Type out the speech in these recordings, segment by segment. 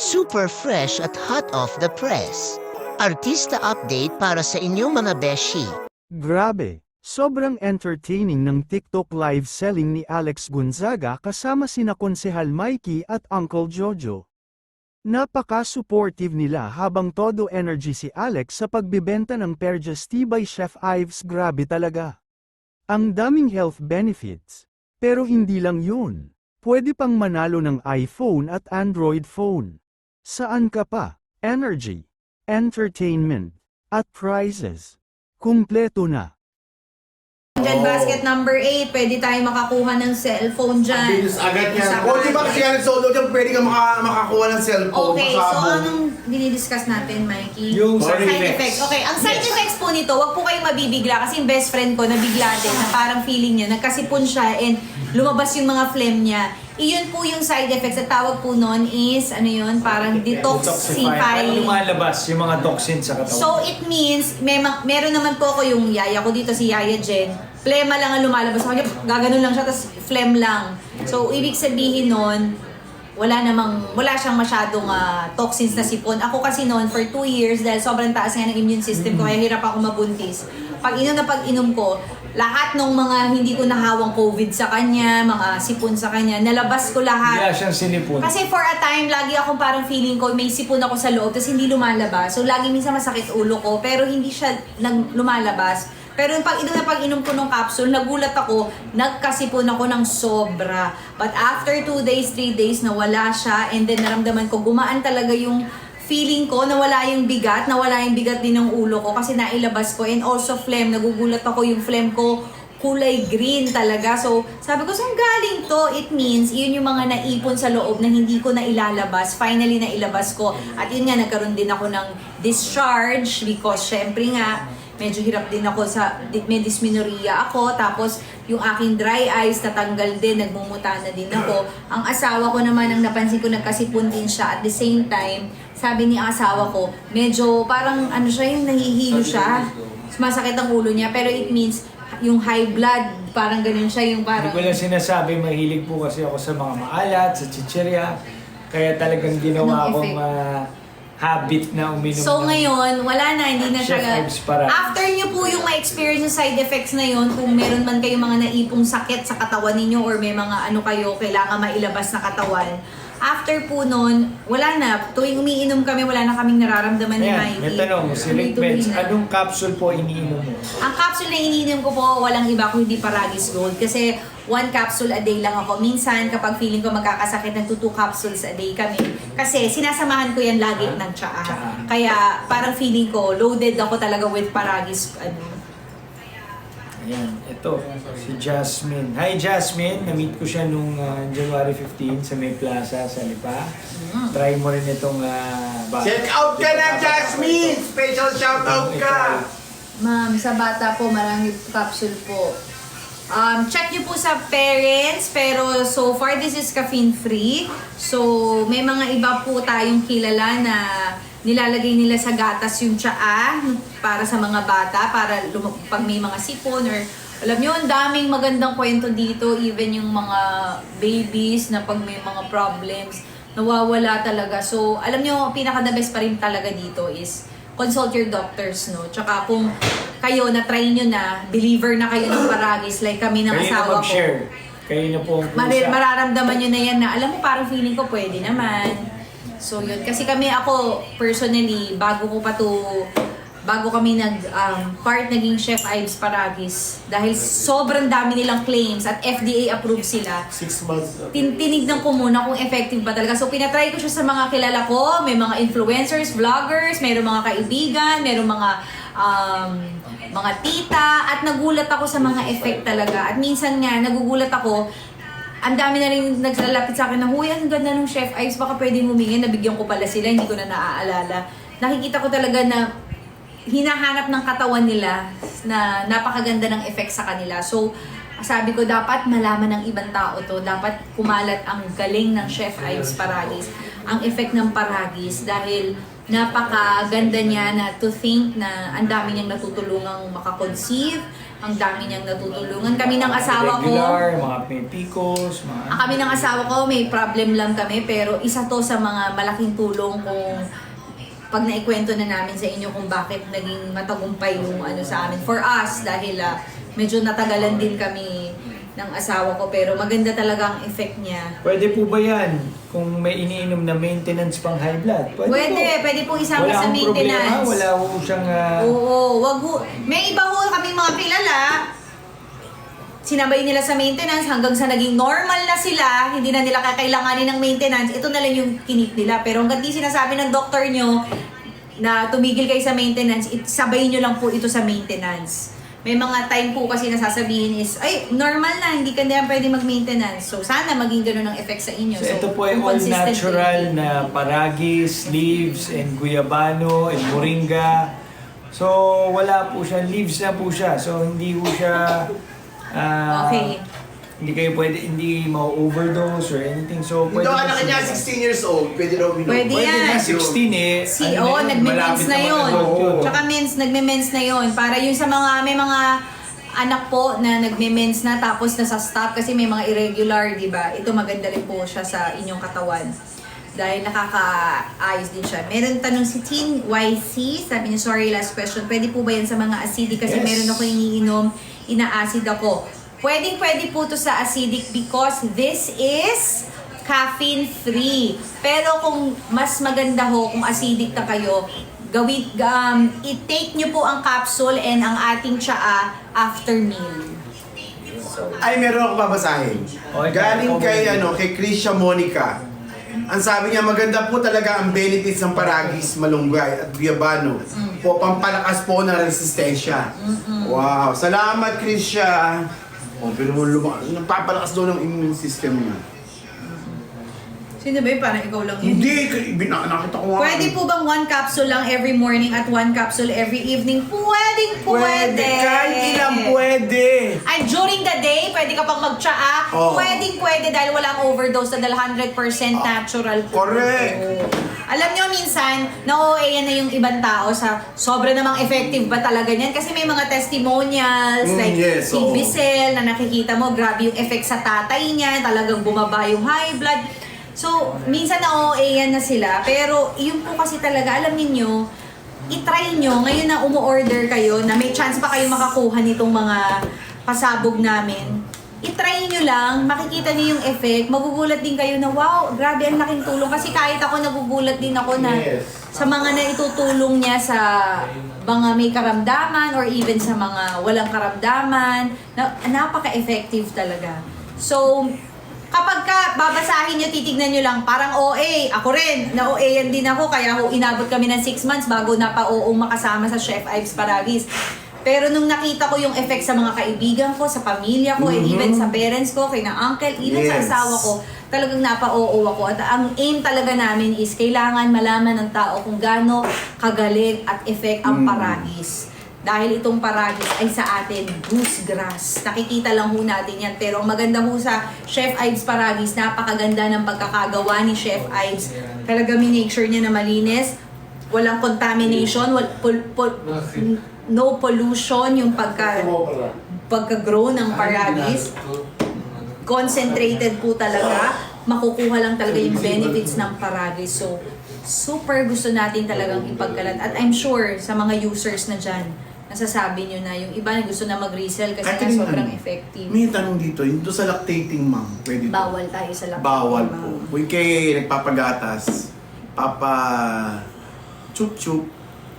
super fresh at hot off the press. Artista update para sa inyong mga beshi. Grabe! Sobrang entertaining ng TikTok live selling ni Alex Gonzaga kasama sina Konsehal Mikey at Uncle Jojo. Napaka-supportive nila habang todo energy si Alex sa pagbibenta ng Perjas by Chef Ives. Grabe talaga. Ang daming health benefits. Pero hindi lang yun. Pwede pang manalo ng iPhone at Android phone. Saan ka pa? Energy, entertainment, at prizes. Kumpleto na. Dyan, basket number 8, pwede tayo makakuha ng cellphone dyan. Bilis agad yan. Sa O, di ba kasi yan solo dyan, pwede ka makakuha ng cellphone. Okay, so makabong. anong dinidiscuss natin, Mikey? Yung side side effects. effects. Okay, ang side effects po nito, wag po kayong mabibigla kasi yung best friend ko nabigla din na parang feeling niya, nagkasipon siya and lumabas yung mga phlegm niya. Iyon po yung side effects. Ang tawag po nun is, ano yun, parang detoxify. Parang lumalabas yung mga toxins sa katawan. So it means, meron naman po ako yung yaya ko dito, si Yaya Jen. Plema lang ang lumalabas. Ako, gaganon lang siya, tapos phlegm lang. So ibig sabihin nun, wala siyang masyadong toxins na sipon. Ako kasi noon for 2 years dahil sobrang taas nga ng immune system ko, kaya hirap ako mabuntis. Pag-inom ko, lahat ng mga hindi ko nahawang COVID sa kanya, mga sipon sa kanya, nalabas ko lahat. Wala siyang sinipon. Kasi for a time, lagi akong parang feeling ko, may sipon ako sa loob, tapos hindi lumalabas. So lagi minsan masakit ulo ko, pero hindi siya lumalabas. Pero yung pag-inom ko ng capsule, nagulat ako, nagkasipon ako ng sobra. But after 2 days, 3 days, nawala siya. And then naramdaman ko, gumaan talaga yung feeling ko, nawala yung bigat din ng ulo ko kasi nailabas ko. And also phlegm, nagugulat ako yung phlegm ko, kulay green talaga. So, sabi ko, saan galing to? It means, yun yung mga naipon sa loob na hindi ko na ilalabas. Finally, nailabas ko. At yun nga, nagkaroon din ako ng discharge because syempre nga, medyo hirap din ako may dysmenorrhea ako. Tapos, yung aking dry eyes, natanggal din, nagmumuta na din ako. Ang asawa ko naman, ang napansin ko, nagkasipon din siya. At the same time, sabi ni asawa ko, medyo parang yung nahihilo siya. Masakit ang ulo niya. Pero it means, yung high blood, parang ganun siya. Yung parang... Hindi ko lang sinasabi, mahilig po kasi ako sa mga maalat, sa chichirya. Kaya talagang ginawa Anong akong habit na uminom So ng ngayon, wala na, hindi na Chef siya. Ives para. After nyo po yung ma-experience yung side effects na yun, kung meron man kayong mga naipong sakit sa katawan ninyo or may mga kailangan mailabas na katawan, after po nun, wala na. Tuwing umiinom kami, wala na kaming nararamdaman ni Mikey. May tanong, si Rick Tuloy-tuloy Benz, na. anong capsule po iniinom mo? Ang capsule na iniinom ko po, walang iba kundi Paragis Gold. Kasi 1 capsule a day lang ako. Minsan, kapag feeling ko magkakasakit, nag 2 capsules a day kami. Kasi sinasamahan ko yan lagi ng tsaa. Kaya parang feeling ko, loaded ako talaga with Paragis. Ayan, ito, si Jasmine. Hi Jasmine, na-meet ko siya nung January 15 sa May Plaza sa Lipa. Try mo rin itong Check out ka na, Jasmine! Special shout out ka! Ma'am, sa bata po, marami capsule po. Check nyo po sa parents, pero so far this is caffeine free. So may mga iba po tayong kilala na nilalagay nila sa gatas yung tsaa para sa mga bata, para pag may mga sipon or alam nyo, ang daming magandang kwento dito, even yung mga babies na pag may mga problems, nawawala talaga. So alam nyo, pinaka-the best pa rin talaga dito is consult your doctors, no? Tsaka kung kayo na-try nyo na, believer na kayo ng Paragis, like kami ng kayo na asawa ko. mag-share. Kayo na po ang pusa. Mararamdaman nyo na yan na, alam mo, parang feeling ko pwede naman. So yun, kasi ako personally, bago kami naging Chef Ives Paragis, dahil sobrang dami nilang claims at FDA approved sila, 6 months. tinignan ko muna kung effective ba talaga. So pinatry ko siya sa mga kilala ko, may mga influencers, vloggers, mayroong mga kaibigan, mayroong mga tita, at nagulat ako sa mga effect talaga. At minsan nga, nagugulat ako, ang dami na rin naglalapit sa akin na, huy, ang ganda ng Chef Ives, baka pwedeng humingi, nabigyan ko pala sila, hindi ko na naaalala. Nakikita ko talaga na hinahanap ng katawan nila na napakaganda ng effect sa kanila. So, Sabi ko, dapat malaman ng ibang tao to. Dapat kumalat ang galing ng Chef Ives Paragis, ang effect ng Paragis, dahil napakaganda niya na to think na ang dami niyang natutulungang makakonceive, ang dami niyang natutulungan. Kami ng asawa ko, Regular, mga may PCOS, mga... kami ng asawa ko, may problem lang kami, pero isa to sa mga malaking tulong kung pag naikwento na namin sa inyo kung bakit naging matagumpay yung ano sa amin. For us, dahil medyo natagalan din kami ng asawa ko, pero maganda talaga ang effect niya. Pwede po ba yan kung may iniinom na maintenance pang high blood? Pwede po isama Wala sa akong problema, maintenance. wala ho siyang... Oo, wag ho. May iba ho kaming mga kilala, sinabay nila sa maintenance hanggang sa naging normal na sila, hindi na nila kakailanganin ng maintenance, ito na lang yung kinip nila. Pero hanggang di sinasabi ng doktor nyo na tumigil kayo sa maintenance, sabay nyo lang po ito sa maintenance. May mga time po kasi nasasabihin is, ay, normal na, hindi ka na pwede mag-maintenance. So, sana maging ganun ang effect sa inyo. So, ito po ay kung all consistent natural kayo. na paragis, leaves, and guyabano, and moringa. So, wala po siya, leaves na po siya. So, hindi po siya... Okay. Hindi kayo pwede, hindi ma-overdose or anything. So, Dito pwede anak niya, 16 years old. Pwede raw minom. Pwede yan. na 16 eh. Oo, nagme-mens na yun. Oo. Tsaka nagme-mens na yun. Para yun sa mga, may mga anak po na nagme-mens na tapos nasa stop kasi may mga irregular, di ba? Ito maganda rin po siya sa inyong katawan. Dahil nakaka-ayos din siya. Meron tanong si Teen YC, sabi niya, sorry, last question. Pwede po ba yan sa mga acidic? Kasi Yes. meron ako iniinom, ina-acid ako. Pwede po to sa acidic because this is caffeine-free. Pero kung mas maganda ho, kung acidic na kayo, i-take nyo po ang capsule and ang ating tsaa after meal. Ay, meron ako babasahin. Okay, Galing kay, okay. kay Krisha Monica. Ang sabi niya, maganda po talaga ang benefits ng paragis, malunggay at guyabano. Po, pampalakas po ng resistensya. Wow. Salamat, Krisha. Oh, pero mo napapalakas daw ng immune system niya. Sino ba yun? Parang ikaw lang yun. Hindi, nakita ko nga. Pwede po bang 1 capsule lang every morning at 1 capsule every evening? Pwede. Kahit ilang pwede. Ay, during the day, pwede ka pang mag-tsaa. Oo. Pwede dahil walang overdose na dahil 100% natural po. Correct. Oo. Alam nyo, minsan, na-OA na yung ibang tao sa sobra namang effective ba talaga niyan? Kasi may mga testimonials, like yes, Big oo. Bissell, na nakikita mo, grabe yung effect sa tatay niya, talagang bumaba yung high blood. So, minsan na-OA na sila, pero yun po kasi talaga, alam niyo i-try nyo, ngayon na umu-order kayo, na may chance pa kayo makakuha nitong mga pasabog namin, i-try nyo lang, makikita niyo yung effect, magugulat din kayo na, wow, grabe, ang laking tulong. Kasi kahit ako, nagugulat din ako na Yes. sa mga naitutulong niya sa mga may karamdaman or even sa mga walang karamdaman, napaka-effective talaga. So, kapag babasahin nyo, titignan nyo lang, parang OA. Ako rin, na-OA din ako, kaya ako inabot kami ng 6 months bago napa-OO makasama sa Chef Ives Paragis. Pero nung nakita ko yung effect sa mga kaibigan ko, sa pamilya ko, and even sa parents ko, kay na uncle, even sa Yes. asawa ko, talagang napa-OO ako. At ang aim talaga namin is kailangan malaman ng tao kung gaano kagaling at effect ang paragis. Dahil itong paragis ay sa atin goose grass. Nakikita lang ho natin yan. Pero ang maganda ho sa Chef Ives Paragis, napakaganda ng pagkakagawa ni Chef Ives. Talaga minake sure niya na malinis. Walang contamination, no pollution yung pagka-grow ng paragis. Concentrated po talaga. Makukuha lang talaga yung benefits ng paragis. So, super gusto natin talagang ipagkalat. At I'm sure sa mga users na dyan, nasasabi nyo na yung iba na gusto na mag-resell kasi nga sobrang effective. May tanong dito, yung doon sa lactating mom, pwede to? Bawal tayo sa lactating Bawal mom. po. Kung kay nagpapagatas, chup-chup,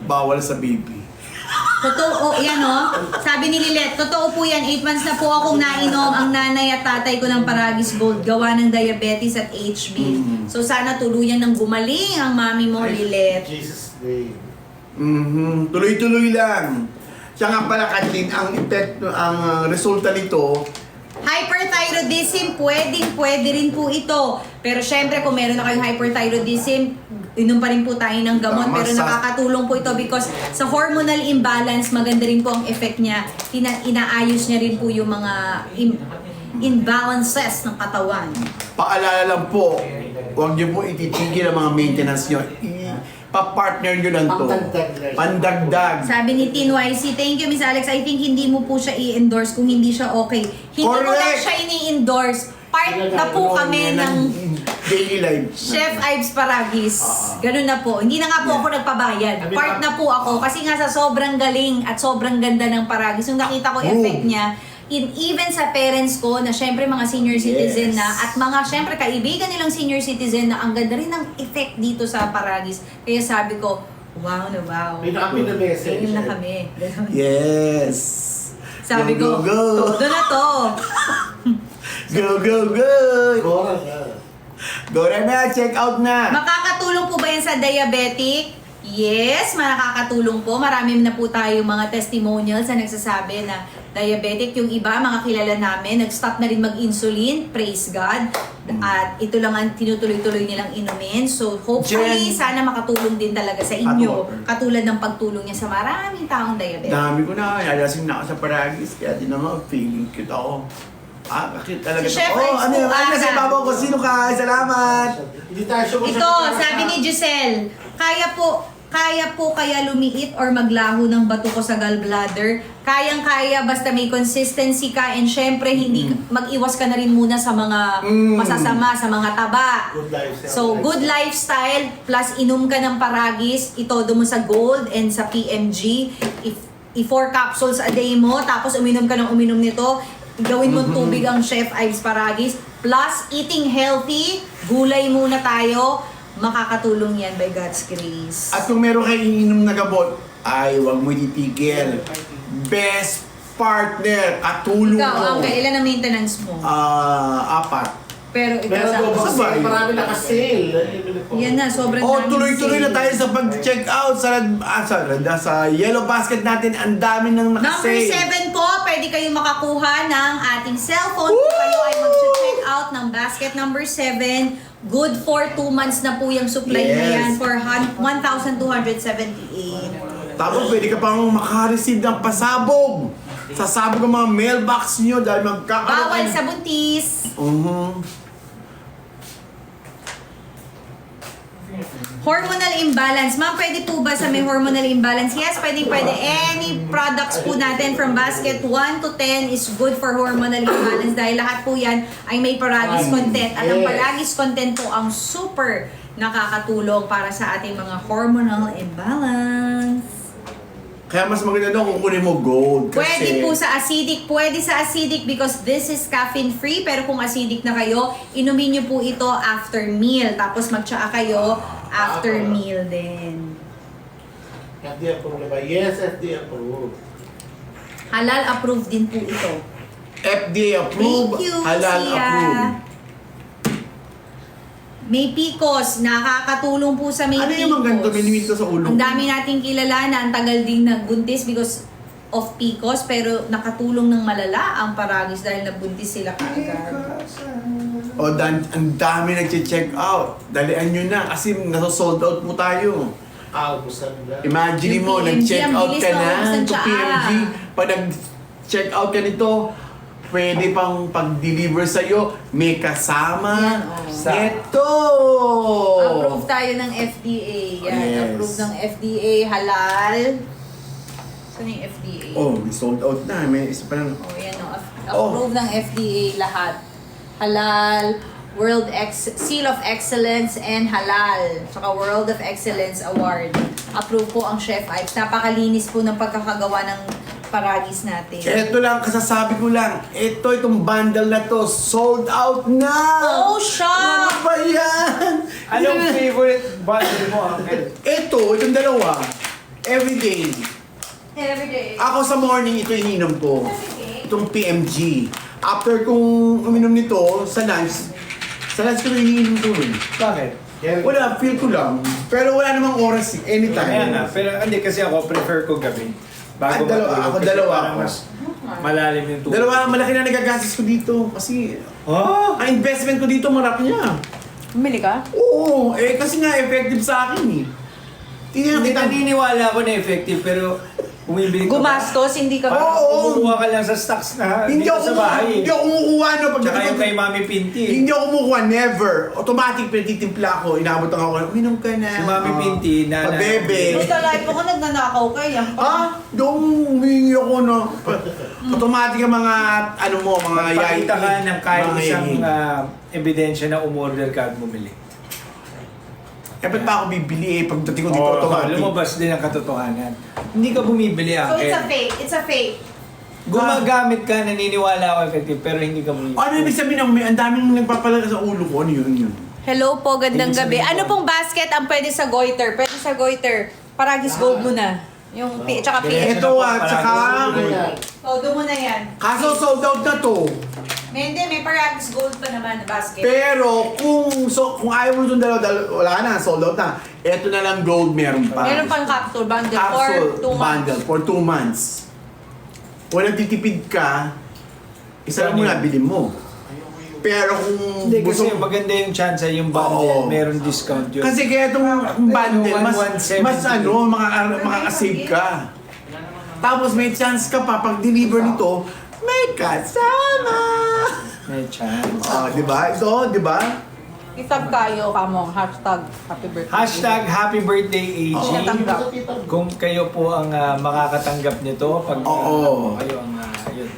bawal sa baby. Totoo, yan o. Sabi ni Lilet, totoo po yan. 8 months na po akong nainom ang nanay at tatay ko ng Paragis Gold. Gawa ng diabetes at HB. So sana tuluyan ng gumaling ang mami mo, Lilet. Jesus name. Tuloy-tuloy lang. Siya nga pala, Kathleen, ang effect, ang resulta nito, Hyperthyroidism, pwede rin po ito. Pero syempre, kung meron na kayong hyperthyroidism, inom pa rin po tayo ng gamot, Tama, pero nakakatulong po ito because sa hormonal imbalance, maganda rin po ang effect niya. Inaayos niya rin po yung mga imbalances ng katawan. Paalala lang po, huwag niyo po ititigil ang mga maintenance niyo. Pa-partner niyo lang to. Pandagdag. Sabi ni Tin YC, thank you Miss Alex, I think hindi mo po siya i-endorse kung hindi siya okay. Hindi ko lang Correct. siya ini-endorse. Part na po kami ng daily life. Chef Ives Paragis. Ganun na po. Hindi na nga po ako nagpabayad. Part na po ako kasi nga sa sobrang galing at sobrang ganda ng Paragis. Yung nakita ko effect niya, even sa parents ko na syempre mga senior citizen na at mga syempre kaibigan nilang senior citizen na ang ganda rin ng effect dito sa Paragis. Kaya sabi ko, wow na wow. May nakapin na message. Ganun na kami. Ganun. Yes. Sabi Go, ko, go, go. todo na to. Go, go, go. Gora na. Go na, check out na. Makakatulong po ba yan sa diabetic? Yes, nakakatulong po. Marami na po tayo mga testimonials na nagsasabi na diabetic. Yung iba, mga kilala namin, nag-stop na rin mag-insulin. Praise God. At ito lang ang tinutuloy-tuloy nilang inumin. So, hopefully, Jen. sana makatulong din talaga sa inyo. Katulad ng pagtulong niya sa maraming taong diabetic. Dami ko na, nalasing na ako sa Paragis, kaya di naman, feeling cute ako. Bakit talaga Si Chef to? Ives Ano yun? po, Ano kasi Aga. babaw ko? Sino ka? Salamat! Hindi tayo sumasagot. Ito, sabi ni Giselle, kaya po kaya lumiit or maglaho ng bato ko sa gallbladder? Kayang-kaya basta may consistency ka and syempre hindi mag-iwas ka na rin muna sa mga masasama, sa mga taba. Good lifestyle. So, good lifestyle plus inom ka ng Paragis, itodo mo sa Gold and sa PMG. If 4 capsules a day mo, tapos uminom ka ng uminom nito, gawin mo tubig ang Chef Ives Paragis. Plus, eating healthy, gulay muna tayo, makakatulong yan by God's grace. At kung meron kayong ininom na gamot, ay huwag mo titigil. Best partner at tulong Ikaw, ko. ang ilan ang maintenance mo? 4. Pero ikaw Meron daw ba sa... kasi marami nakasale. Yan na, sobrang Oh, daming tuloy-tuloy sale. na tayo sa pag-check out sa Yellow Basket natin. Ang dami ng Number nakasale. 7 po, pwede kayong makakuha ng ating cellphone kung kayo ay mag-check out ng basket number 7. Good for 2 months na po yung supply na Yes. yan for 1,278. Tapos pwede ka pang makareceive ng pasabog. Sasabog ang mga mailbox nyo dahil magkakaroon. Bawal sa buntis. Hormonal imbalance. Ma'am, pwede po ba sa may hormonal imbalance? Yes, pwede. Any products po natin from basket 1 to 10 is good for hormonal imbalance dahil lahat po yan ay may Paragis content. At ang Yes. Paragis content po ang super nakakatulong para sa ating mga hormonal imbalance. Kaya mas maganda daw kung kunin mo gold. Kasi Pwede po sa acidic. Pwede sa acidic because this is caffeine-free. Pero kung acidic na kayo, inumin nyo po ito after meal. Tapos mag-tsaa kayo after meal din. FDA approved na ba? Yes, FDA approved. Halal approved din po ito. FDA approved, Thank you, halal Sia. approved. May PCOS, nakakatulong po sa may Ano PCOS. yung mga ganito? Minimito sa ulo. Ang dami nating kilala na ang tagal din nagbuntis because of PCOS pero nakatulong ng malala ang Paragis dahil nabuntis sila kaagad. O, ang dami nag-check out. Dalian nyo na kasi nasa-sold out po tayo. Ubusan na. Imagine Yung mo, PMG, nag-check ang out bilis ka na ubos na ng to tsaa. PMG. Pag nag-check out ka nito, pwede pang pag-deliver sa'yo, may kasama. Yan, oh. Ito! Approve tayo ng FDA. Yan, Yes. approve ng FDA, halal. Saan yung FDA? Oh, may sold out na. May isa pa lang. Oh, yan o. Approve ng FDA lahat. Halal, Seal of Excellence, and Halal. Tsaka World of Excellence Award. Approve po ang Chef Ives. Napakalinis po ng pagkakagawa ng Paragis natin. Ito lang, kasasabi ko lang. Itong bundle na to, sold out na! Oh, shop! Ano ba yan? Anong favorite bundle mo, Uncle? Itong dalawa. Everyday. Everyday. Ako sa morning, ito ininom ko. Itong PMG. After kong uminom nito, sa lunch ko iniinom ko. Bakit? Wala, feel ko lang. Pero wala namang oras, anytime. Ayan na, pero hindi kasi ako prefer ko gabi. Bago Dalawa, matulog. ako Kasi dalawa parang ako. mas malalim yung tulog. Dalawa, malaki na nagagastos ko dito. Kasi, Oh! ang investment ko dito, marap niya. Bumili ka? Oo, kasi nga effective sa akin eh. Tingnan Hindi kita. naniniwala ako na effective, pero bumibili ka ba? Gumastos, hindi ka Parang Oo. kumukuha ka lang sa stocks na Hindi dito ako sa bahay. hindi ako kumukuha no pag Tsaka yung kay Mami Pinti. Hindi ako kumukuha, never. Automatic pinatitimpla ako, inabot ako, uminom ka na. Si Mami Pinti, nana. Bebe. Basta live ako nagnanakaw kaya. Doon humingi ako na. Automatic ang mga, ano mo, mga Magpakita ka ng kahit mga isang yayin. ebidensya na umorder ka at bumili. Ba't pa ako bibili pagdating ko dito automatic? Lumabas din ang katotohanan. Hindi ka bumibili, So it's a Uncle. fake. It's a fake. Gumagamit ka, naniniwala ako effective, pero hindi ka bumibili. Ano ibig sabihin ang daming nagpapalala sa ulo ko? Ano yun? Hello po, gandang Ibig gabi. sabihin Ano ko- pong basket ang pwede sa goiter? Pwede sa goiter. Paragis gold muna. Yung tsaka Diretso PS. Ito na po, tsaka... Todo mo na yan. Kaso sold out na to. May paragis gold pa naman na basket. Pero kung ayaw mo itong dalawa, wala na, sold out na. Ito na lang gold meron pa. Meron pang capsule bundle Capsule for 2 months. bundle for 2 months. Kung nagtitipid ka, isa lang muna, bilhin mo. Pero kung Hindi, kasi gusto maganda yung chance yung bundle, Oo. meron discount yun. kasi kaya itong bundle, mas 170. makakasave ka. Tapos may chance ka pa, pag deliver nito, may kasama. May chance. Di ba? Ito, di ba? Itag kayo kamo, hashtag happy birthday. Hashtag Happy Birthday AG. Tinatanggap. Kung kayo po ang makakatanggap nito, pag Oo. kayo ang yun.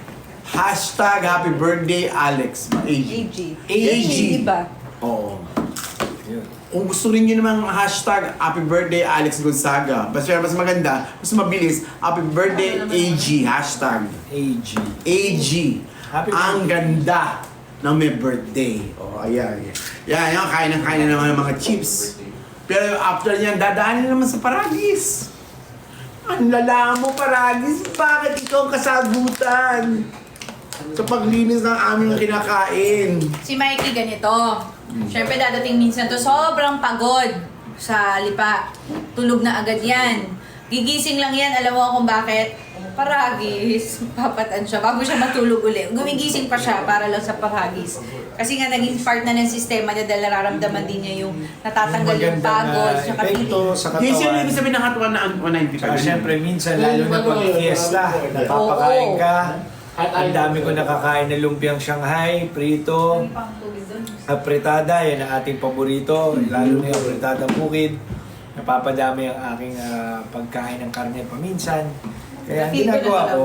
Hashtag Happy Birthday Alex. AG. AG. AG. Diba? Oo. Yun. Kung gusto rin nyo namang hashtag Happy Birthday Alex Gonzaga, basta mas maganda, mas mabilis, Happy Birthday AG, hashtag AG. AG. Happy Ang birthday. ganda ng may birthday. Ayan. Yan, kain na naman ng mga chips. Pero after yan, dadaanin naman sa Paragis. Ang lala mo, Paragis, bakit ikaw ang kasagutan sa paglinis ng aming kinakain? Si Mikey ganito. Siyempre dadating minsan to sobrang pagod sa lipa. Tulog na agad yan. Gigising lang yan, alam mo kung bakit? Paragis. Papatan siya bago siya matulog uli. Gumigising pa siya para lang sa paragis. Kasi nga naging part na ng sistema niya dahil nararamdaman din niya yung natatanggal yung pagod. Siya epekto sa Hindi siya katawan. ibig sabihin ng hatuan na 190 Saka syempre, minsan, lalo na pag fiesta, napapakain ka. Ang dami ko nakakain na lumpiang Shanghai, prito, apretada, yan ang ating paborito. Lalo na yung apretada bukid. Napapadami ang aking pagkain ng karne paminsan. Kaya ang ginagawa ko,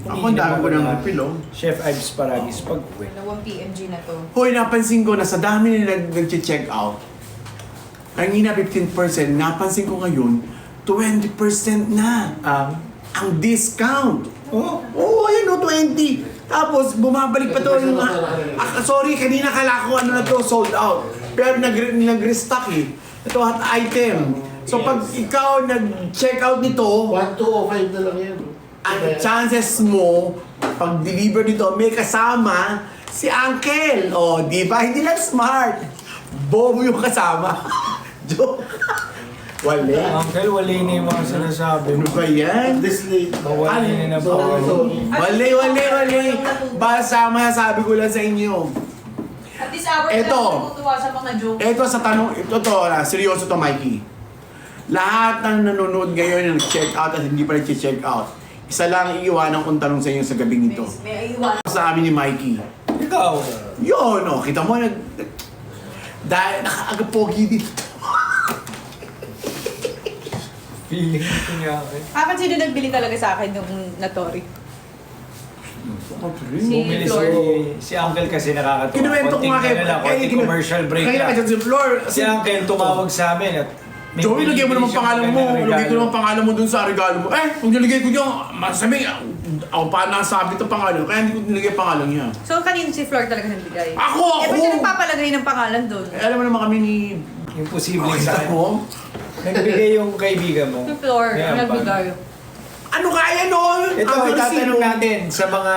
Ako ang dami ko ng refill, oh. Chef Ives Paragis pag-uwi. Dalawang PMG na to. Hoy, napansin ko na sa dami nila nag-check out, ang ina 15%, napansin ko ngayon, 20% na ang discount. Oh, Oo, ayun o, 20. Tapos, bumabalik pa to yung... sorry, kanina kala ko ano na to, sold out. Pero nag-restock eh. Ito, hot item. So, pag ikaw nag-check out nito, 1205 na lang yan. ang chances mo, pag deliver nito, may kasama si Uncle. O, di ba? Hindi lang smart. Bobo yung kasama. Joke. Wale. Uncle, wali na yung mga sinasabi Ano mo. ba yan? This late. Mawali na na po. Wale. Basta masasabi ko lang sa inyo. At this hour Eto. lang natutuwa sa mga joke. Ito sa tanong, seryoso to Mikey. Lahat ng nanonood ngayon na nag-check out at hindi pa nag-check out, isa lang iiwanan kong tanong sa inyo sa gabing ito. May iwan. Sa amin ni Mikey. Ikaw. Yun, oh, kita mo, dahil nakaaga-pogi dito. Feeling ko niya akin. Sino nagbili talaga sa akin yung Natori? Si Bumili Flor. si Uncle kasi nakakatuwa. Kinuwento ko nga kayo. Konting commercial break Kaya na. kasi si Flor. Si Uncle tumawag sa amin at may Joey, lagyan mo naman binibili siyang pangalan mo. magandang Lagay ko regalo. naman pangalan mo dun sa regalo mo. Kung nilagay ko dyan, masabi, ako pa nasabi ito pangalan. Kaya hindi ko nilagay pangalan niya. So, kanino si Flor talaga nagbigay? Ako! Eh, ba't siya nagpapalagay ng pangalan doon? Alam mo naman kami ni... Yung posibleng Kita sa akin. mo? Nagbigay yung kaibigan mo. Si Flor, Kaya ang nagbigay. Ano kaya nun? Ito, Ang itatanong resibo. natin sa mga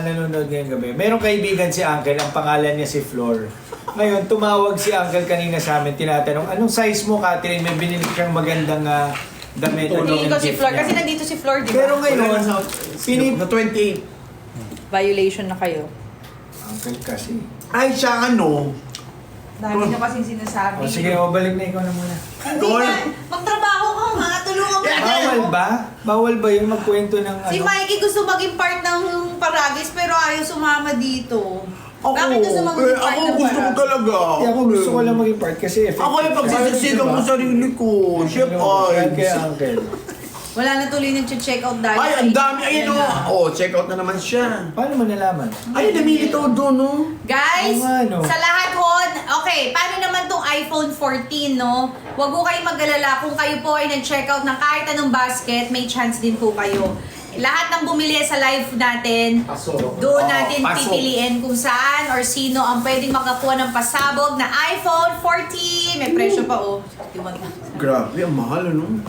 nanonood ngayong gabi. Merong kaibigan si Uncle, ang pangalan niya si Flor. Ngayon, tumawag si Uncle kanina sa amin, tinatanong, anong size mo, Catherine? May binili siyang magandang damit. Hindi ko si gift Flor. niya. Kasi nandito si Flor, di Pero ba? ngayon, Wala na sa 28. Violation na kayo. Uncle kasi. Ay, siya ano, Dami na kasing sinasabi. O sige, o balik na ikaw na muna. Hindi na. Magtrabaho ka nga. Tulungan mo. Bawal ba? Bawal ba yung magkwento ng Si Mikey gusto maging part ng Paragis pero ayaw sumama dito. Bakit gusto maging part ako ng gusto ko Paragis? talaga. Hindi, ako gusto ko lang maging part kasi effective. Ako yung pagsisisigan ko sarili ko. Chef Kaya Ives. uncle. Wala na tuloy nag-check out dahil. Ay, ang dami. Ayun Yan o. na. Oh, check out na naman siya. Paano mo nalaman? Ay, namili to doon, no? Guys, Oo nga, no? sa lahat hon, okay, paano naman tong iPhone 14, no? Huwag po kayong mag-alala kung kayo po ay nag-check out ng kahit anong basket, may chance din po kayo. Lahat ng bumili sa live natin, doon natin pasok. pipiliin kung saan or sino ang pwedeng makakuha ng pasabog na iPhone 14. May presyo pa, oh. Grabe, ang mahal, ano?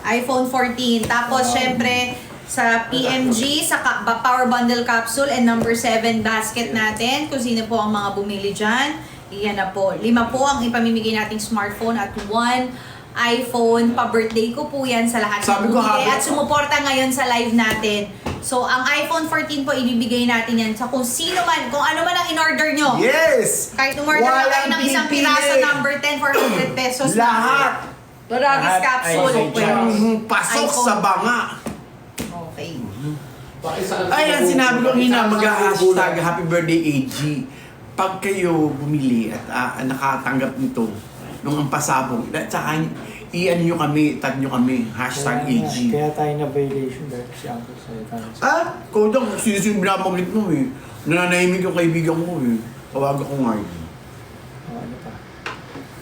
iPhone 14. Tapos, syempre, sa PMG, sa Power Bundle Capsule and number 7 basket natin. Kung sino po ang mga bumili dyan. Iyan na po. 5 po ang ipamimigay nating smartphone at 1 iPhone. Pa-birthday ko po yan sa lahat Sabi ng ko, bumili. happy- At sumuporta ngayon sa live natin. So, ang iPhone 14 po, ibibigay natin yan sa kung sino man, kung ano man ang in-order nyo. Yes! Kahit umorder lang kayo ng isang pipili. piraso number 10 for 100 pesos. Lahat! Paragis Lahat capsule. ay may chance. Pasok iPhone. sa banga. Okay. Ay, ang sinabi ko kanina, mag-hashtag Happy Birthday AG. Pag kayo bumili at nakatanggap nito, nung ang pasabog, tsaka i-ano nyo kami, tag nyo kami, hashtag AG. Kaya tayo na violation dahil si Uncle sa Ah, kodang, sino binabaglit mo eh. Nananahimik yung kaibigan ko eh. Tawag ako nga eh. ano pa?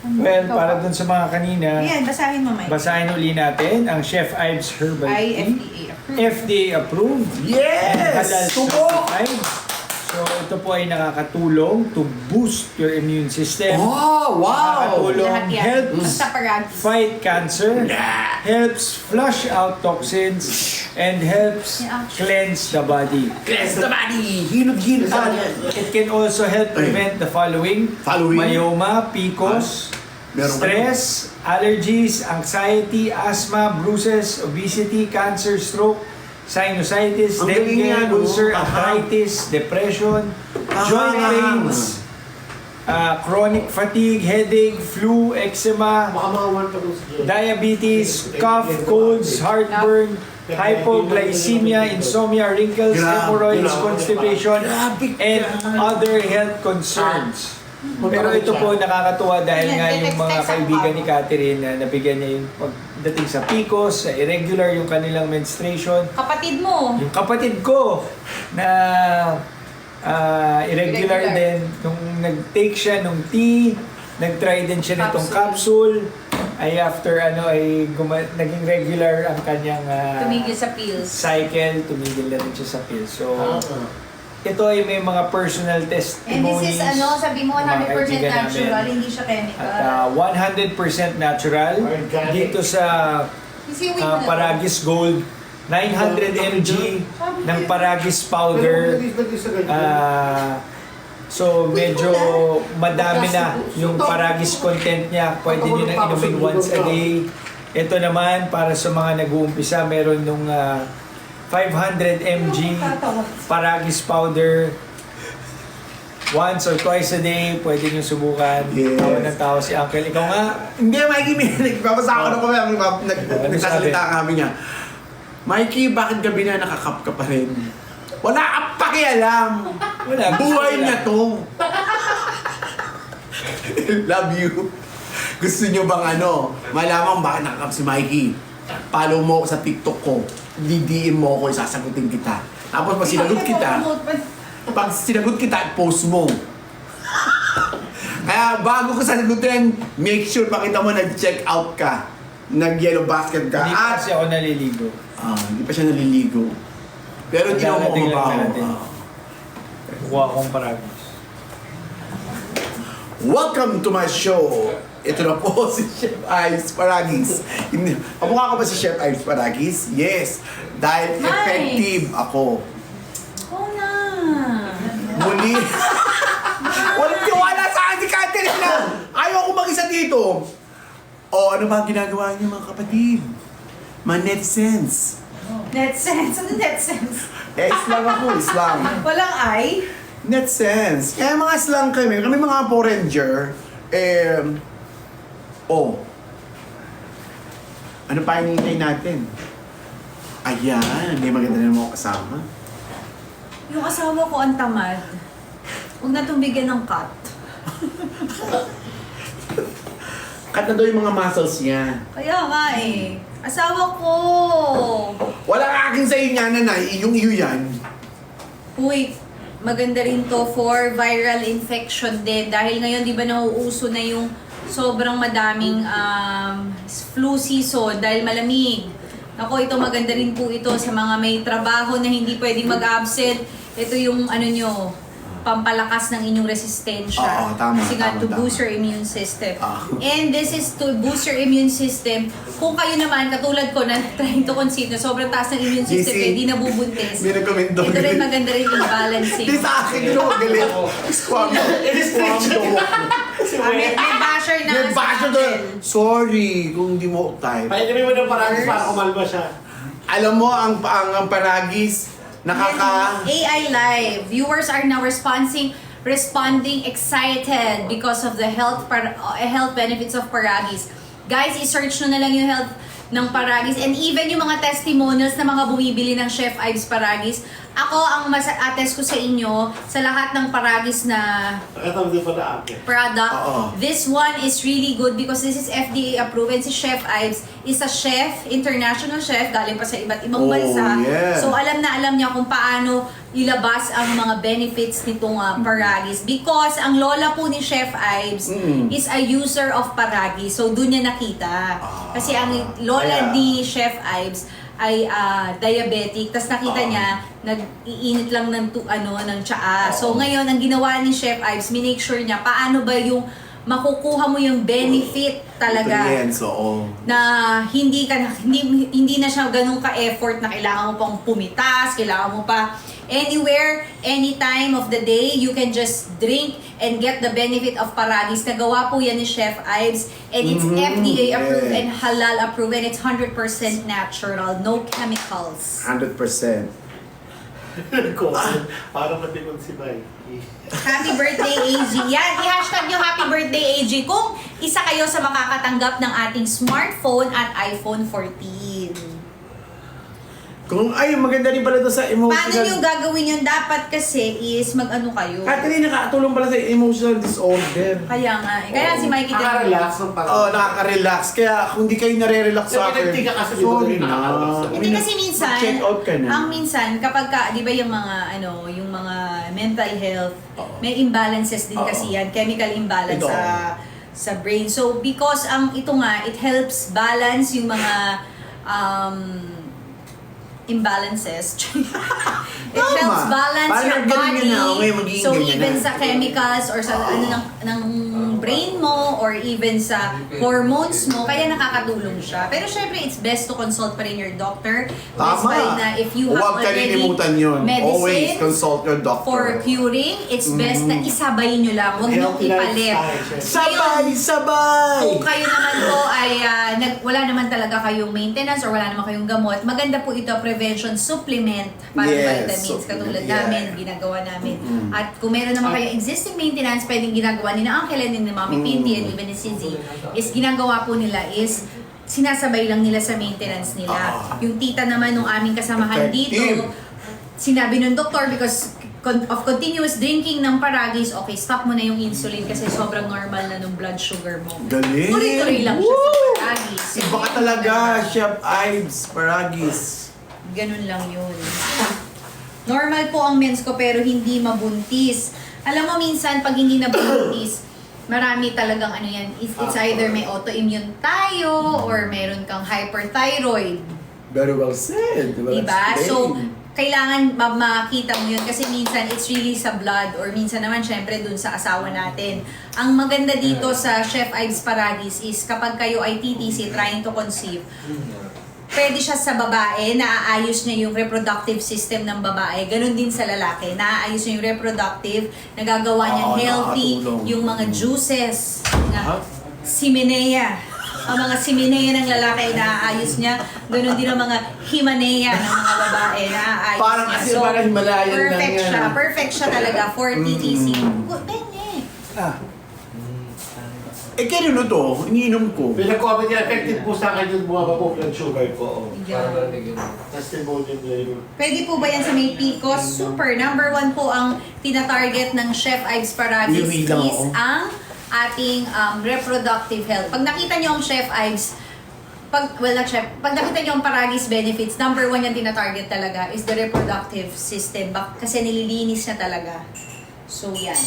Well, para dun sa mga kanina, Yan, basahin mo, Mike. basahin uli natin ang Chef Ives Herbal Ay, Tea. FDA approved. FDA approved. Yes! Halal Subok! certified. So ito po ay nakakatulong to boost your immune system. Oh, wow! Nakakatulong, Lahat yan. helps Basta Paragis. fight cancer, helps flush out toxins, and helps Yeah. cleanse the body. Cleanse the body! Hinod-hinod It can also help prevent the following: Following? myoma, PCOS, Meron ba? stress, allergies, anxiety, asthma, bruises, obesity, cancer, stroke, sinusitis, Ang galing dengue, yan, no? ulcer, Aha. arthritis, depression, joint Aha. pains, chronic fatigue, headache, flu, eczema, Baka mga 1 pa doon sa Diyan. diabetes, cough, colds, heartburn, hypoglycemia, insomnia, wrinkles, Grabe. hemorrhoids, constipation, Grabe. and other health concerns. Pero ito po nakakatuwa dahil nga yung mga kaibigan ni Catherine na nabigyan niya yung pagdating sa PCOS, sa irregular yung kanilang menstruation. Kapatid mo. Yung kapatid ko na irregular Irregular. din, nung nag-take siya nung tea, nag-try din siya nitong capsule, ay after naging regular ang kanyang Tumigil sa pills. cycle, tumigil na rin siya sa pills. So, ito ay may mga personal And testimonies. this is sabi mo ng mga 100% kaibigan natural, namin. hindi siya chemical. At 100% natural Organic. dito sa Isiwin mo na to. Paragis Gold, 900 mg ng Paragis powder. So medyo madami na yung Paragis content niya. Pwede nyo na inumin once a day. Ito naman para sa mga nag-uumpisa, meron nung 500 mg Paragis powder. Once or twice a day, pwede nyo subukan. Yes. Tawa ng tao si Uncle. Ikaw nga, Hindi, Mikey, nagbabasa ako na kami. Nagsasalita kami niya. Mikey, bakit gabi na nakakap ka pa rin? Wala kang pakialam! wala. Buhay niya to! Love you! Gusto niyo bang malaman bakit nakakap si Mikey? Follow mo ako sa TikTok ko. DDM mo ako, isasagutin kita. Tapos pag sinagot kita, post mo. Kaya bago ko sagutin, make sure pakita mo nag-check out ka. Nag-yellow basket ka. Hindi pa At kasi ako naliligo. hindi pa siya naliligo. Pero hindi ako Dadating lang mabaho. natin. Kuha akong Paragis. Welcome to my show. Ito na po si Chef Ives Paragis. Kamukha ko ba si Chef Ives Paragis? Yes. Dahil Nice. effective ako. Oo na. Muli. Walang tiwala sa akin si Catherine na ayaw ko mag-isa dito. O ano ba ang ginagawa niyo mga kapatid? Mga netsense. Net sense. Ano net sense? Islam ako, Islam. Walang I? Net sense. Kaya mga slang kami mga Power Ranger, ano pa hinihintay natin? Ayan, may maganda na mga kasama. Yung asawa ko ang tamad. Huwag na itong bigyan ng cut. Cut na daw yung mga muscles niya. Kaya nga eh. Asawa ko! Walang akin sa iyo nga, nanay. Yung iyo yan. Uy, maganda rin to for viral infection din. Dahil ngayon, di ba nauuso na yung sobrang madaming flu season dahil malamig. Ako, ito maganda rin po ito sa mga may trabaho na hindi pwedeng mag-absent. Ito yung ano nyo, pampalakas ng inyong resistensya. Oo, tama, Kasi nga, tama, to tama. boost your immune system. Ah. And this is to boost your immune system. Kung kayo naman, katulad ko na trying to conceive na sobrang taas ng immune system, JC, hindi nabubuntis. may recommend daw. Ito rin maganda rin yung balancing. Di sa akin, yun ang galit. Squam daw. Squam daw. May basher na May sa basher daw. akin. Sorry kung di mo type. Pahingamin mo ng paragis para kumalma siya. Alam mo, ang paragis, AI Live. Viewers are now responding excited because of the health benefits of Paragis. Guys, i-search nyo na lang yung health ng Paragis and even yung mga testimonials na mga bumibili ng Chef Ives Paragis. Ako ang mas-attest ko sa inyo sa lahat ng Paragis na Nakatawag din pa na akin. product. Oo. This one is really good because this is FDA approved and si Chef Ives is a chef, international chef, galing pa sa iba't ibang Oh, bansa. yeah. So alam na alam niya kung paano ilabas ang mga benefits nitong Paragis because ang lola po ni Chef Ives is a user of Paragis. So doon niya nakita. Kasi ang lola Kaya- ni Chef Ives ay diabetic. Tapos nakita niya, nag-iinit lang ng tsaa. So ngayon, ang ginawa ni Chef Ives, minake sure niya paano ba yung makukuha mo yung benefit talaga. Nutrients, oo. Na hindi na siya ganun ka-effort na kailangan mo pang pumitas, kailangan mo pa anywhere, anytime of the day, you can just drink and get the benefit of Paragis. Nagawa po yan ni Chef Ives and it's FDA approved yeah. and halal approved and it's 100% natural, no chemicals. 100%. Para matikon si Mike. Happy birthday, AG. Yan, i-hashtag yung happy birthday, AG. Kung isa kayo sa makakatanggap ng ating smartphone at iPhone 14. Ay, maganda rin pala ito sa emotional... Paano nyo gagawin yun? Dapat kasi is mag-ano kayo. Catherine, nakatulong pala sa emotional disorder. Kaya nga. Kaya si Mikey Nakaka-relax ng parang. Oo, nakaka-relax. Kaya kung di kayo nare-relax sa akin, Pinagti ka kasi, di ba, sorry na. nakaka-relax. Hindi kasi minsan, Mag-check out ka na. ang minsan, kapag ka, di ba yung mga, yung mga mental health, may imbalances din kasi yan, chemical imbalance Ito. sa brain. So, because ito nga, it helps balance yung mga, imbalances. It Tama. helps balance your Parang ganun body. yun na, okay, magiging So ganyan even na. sa chemicals or sa ng brain mo or even sa hormones mo, kaya nakakatulong siya. Pero syempre, it's best to consult pa rin your doctor. Best pa rin na if you have Huwag already kalilimutan yun. Always medicine consult your doctor. for curing, it's best na isabay nyo lang. Huwag nyo Healthy ipalit. lifestyle, Ngayon, Sabay! kung kayo naman po ay wala naman talaga kayong maintenance or wala naman kayong gamot, maganda po ito prevention supplement para Yes, vitamins supplement, katulad yeah. namin, ginagawa namin. At kung meron naman kayong existing maintenance, pwedeng ginagawa ni na Uncle and ni Mami Pinty and even ni Sizzy, is ginagawa po nila is sinasabay lang nila sa maintenance nila. Yung tita naman nung aming kasamahan Effective. dito, sinabi ng doktor because of continuous drinking ng Paragis, okay, stop mo na yung insulin kasi sobrang normal na ng blood sugar mo. Galing! Tuloy-tuloy lang siya sa Paragis. Iba ka talaga, Chef Ives, Paragis. Ganun lang yun. Normal po ang mens ko pero hindi mabuntis. Alam mo minsan pag hindi nabuntis, marami talagang it's either may autoimmune tayo or meron kang hyperthyroid. Very well said. Well Diba? explained. So, kailangan makita mo yun kasi minsan it's really sa blood or minsan naman syempre dun sa asawa natin. Ang maganda dito sa Chef Ives Paragis is kapag kayo ay TTC, trying to conceive, pwede siya sa babae, naaayos niya yung reproductive system ng babae. Ganon din sa lalaki, naaayos niya yung reproductive, nagagawa niya healthy, nakakatulong. yung mga juices, na simenea. ang mga simenea ng lalaki naaayos niya, ganun din ang mga himanea ng mga babae naaayos Parang niya. kasi parang Himalayan lang perfect yan. siya. Perfect siya talaga for TTC. Benye. Ah. Eh, kanino to? Iniinom ko. Pinag-comment niya, effective po sa akin yung bumaba po blood sugar ko. Yan. Testimonial niya yun. Pwede po ba yan sa may PCOS? Super. Number 1 po ang tina-target ng Chef Ives Paragis Iuwi lang is ako. ang ating reproductive health. Pag nakita niyo ang Chef Ives, pag nakita niyo ang Paragis benefits, number 1 yan tina-target talaga is the reproductive system. Kasi nililinis niya talaga. So, yan.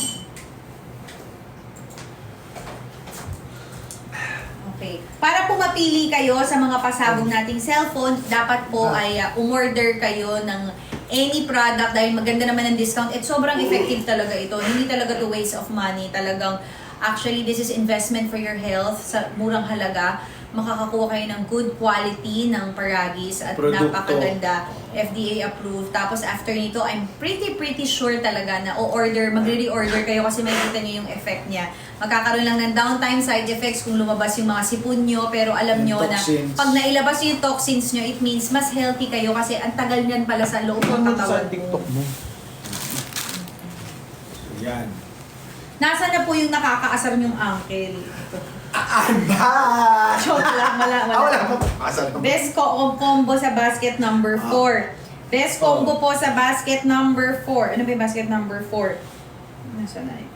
Okay. Para po mapili kayo sa mga pasabog nating cellphone, dapat po ay umorder kayo ng any product dahil maganda naman ang discount. At sobrang effective talaga ito. Hindi talaga to waste of money. Talagang, actually, this is investment for your health sa murang halaga. Makakakuha kayo ng good quality ng Paragis at Produkto. napakaganda. FDA approved. Tapos after nito, I'm pretty sure talaga na magre-reorder kayo kasi makikita niyo yung effect niya. Magkakaroon lang ng downtime side effects kung lumabas yung mga sipon nyo, pero alam Yung nyo na toxins. pag nailabas yung toxins nyo, it means mas healthy kayo kasi ang tagal niyan pala sa loob ng katawan mo. mo. Yan. Nasaan na po yung nakakaasar yung uncle? Aba! Joke lang, wala. Wala pa. Asan ka ba? Best combo sa basket number 4. Best combo po sa basket number 4. Ano ba yung basket number 4? Nasaan na yun?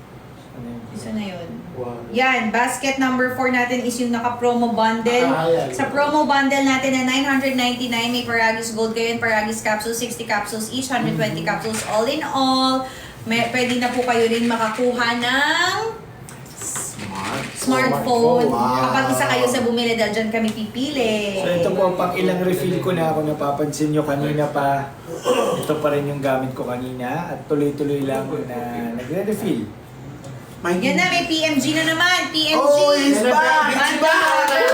Isa na yun. Wow. Yan, basket number 4 natin is yung naka-promo bundle. Yan. Sa promo bundle natin na 999, may Paragis Gold kayo and Paragis capsules, 60 capsules each, 120 capsules all in all. Pwede na po kayo rin makakuha ng smartphone. Wow. Kapag isa kayo sa bumili, dahil dyan kami pipili. So ito po, pang ilang refill ko na ako napapansin nyo kanina pa. Ito pa rin yung gamit ko kanina at tuloy-tuloy lang na nagre-refill. Yan na, may PMG na naman. PMG! Oh, it's back! It's Banda